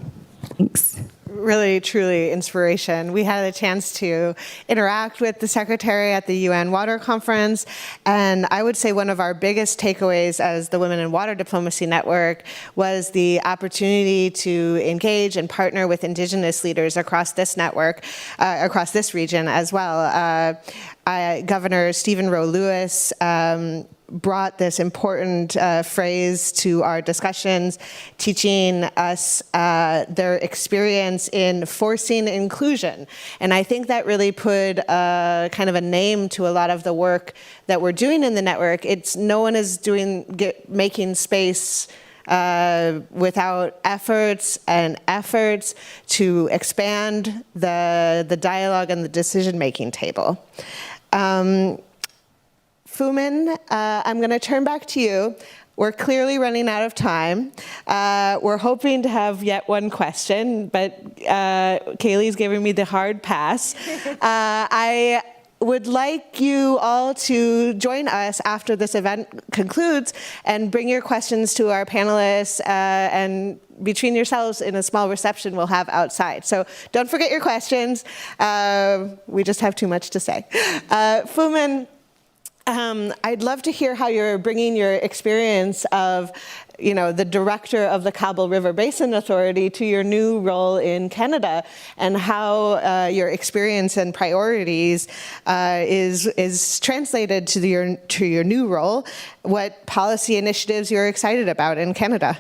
Thanks. Really, truly inspiration. We had a chance to interact with the Secretary at the UN Water Conference, and I would say one of our biggest takeaways as the Women in Water Diplomacy Network was the opportunity to engage and partner with Indigenous leaders across this network, across this region as well. Governor Stephen Roe Lewis brought this important phrase to our discussions, teaching us their experience in forcing inclusion. And I think that really put kind of a name to a lot of the work that we're doing in the network. No one is making space without efforts to expand the dialogue and the decision-making table. Foman, I'm going to turn back to you. We're clearly running out of time. We're hoping to have yet one question, but Kaylee's giving me the hard pass. I would like you all to join us after this event concludes and bring your questions to our panelists, and between yourselves in a small reception we'll have outside. So don't forget your questions. We just have too much to say. Foman, I'd love to hear how you're bringing your experience of, the director of the Kabul River Basin Authority to your new role in Canada, and how your experience and priorities is translated to your new role. What policy initiatives you're excited about in Canada?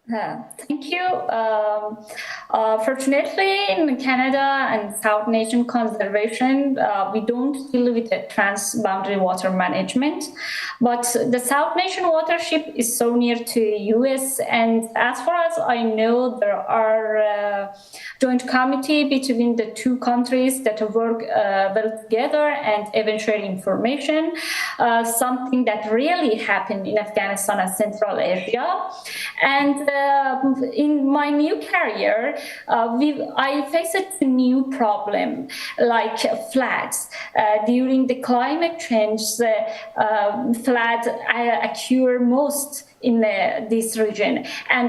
Thank you. Fortunately, in Canada and South Nation conservation, we don't deal with the transboundary water management, but the South Nation watershed is so near to the US, and as far as I know, joint committee between the two countries that work well together and even share information, something that really happened in Afghanistan and Central Asia. And in my new career, I faced a new problem, like floods. During the climate change, floods occur most in this region. And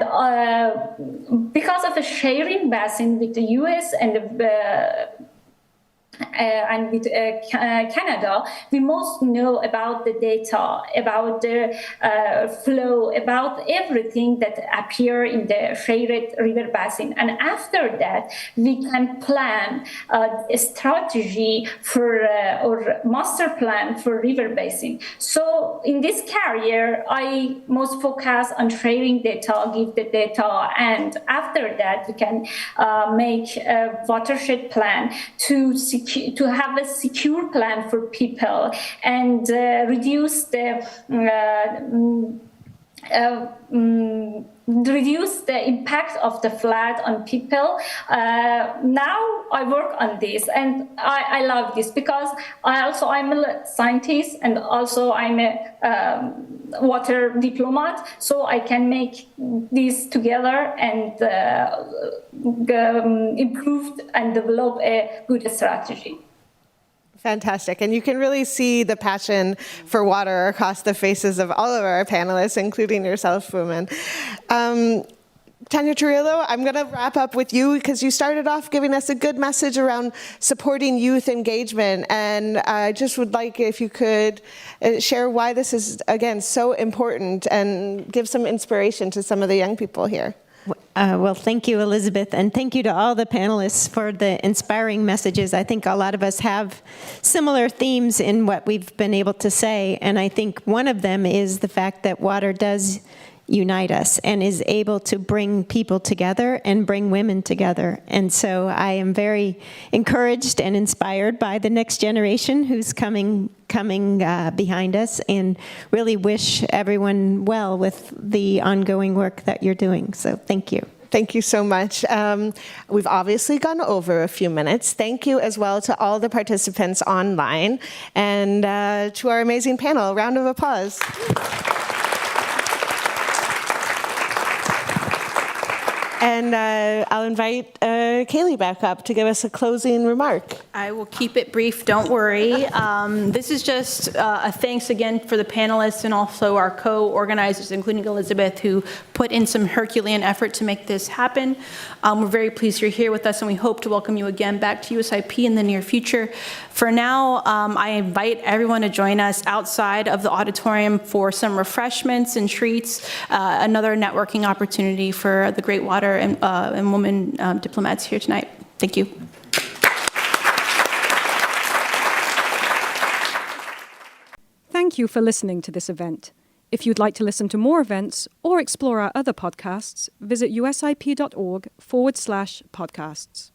because of the sharing basin with the US and with Canada, we most know about the data, about the flow, about everything that appear in the shared river basin. And after that, we can plan a strategy for or master plan for river basin. So in this career, I most focus on sharing data, give the data, and after that, we can make a watershed plan to have a secure plan for people and reduce the impact of the flood on people. Now I work on this, and I love this because I'm a scientist and also I'm a water diplomat, so I can make this together and improve and develop a good strategy. Fantastic. And you can really see the passion for water across the faces of all of our panelists, including yourself, Foman. Tanya Turillo, I'm going to wrap up with you because you started off giving us a good message around supporting youth engagement. And I just would like if you could share why this is, again, so important and give some inspiration to some of the young people here. Well, thank you, Elizabeth, and thank you to all the panelists for the inspiring messages. I think a lot of us have similar themes in what we've been able to say, and I think one of them is the fact that water does unite us and is able to bring people together and bring women together. And so I am very encouraged and inspired by the next generation who's coming behind us, and really wish everyone well with the ongoing work that you're doing. So thank you. Thank you so much. We've obviously gone over a few minutes. Thank you as well to all the participants online and to our amazing panel. A round of applause. And I'll invite Kaylee back up to give us a closing remark. I will keep it brief, don't worry. This is just a thanks again for the panelists and also our co-organizers, including Elizabeth, who put in some Herculean effort to make this happen. We're very pleased you're here with us, and we hope to welcome you again back to USIP in the near future. For now, I invite everyone to join us outside of the auditorium for some refreshments and treats, another networking opportunity for the great water and women diplomats here tonight. Thank you. Thank you for listening to this event. If you'd like to listen to more events or explore our other podcasts, visit usip.org/podcasts.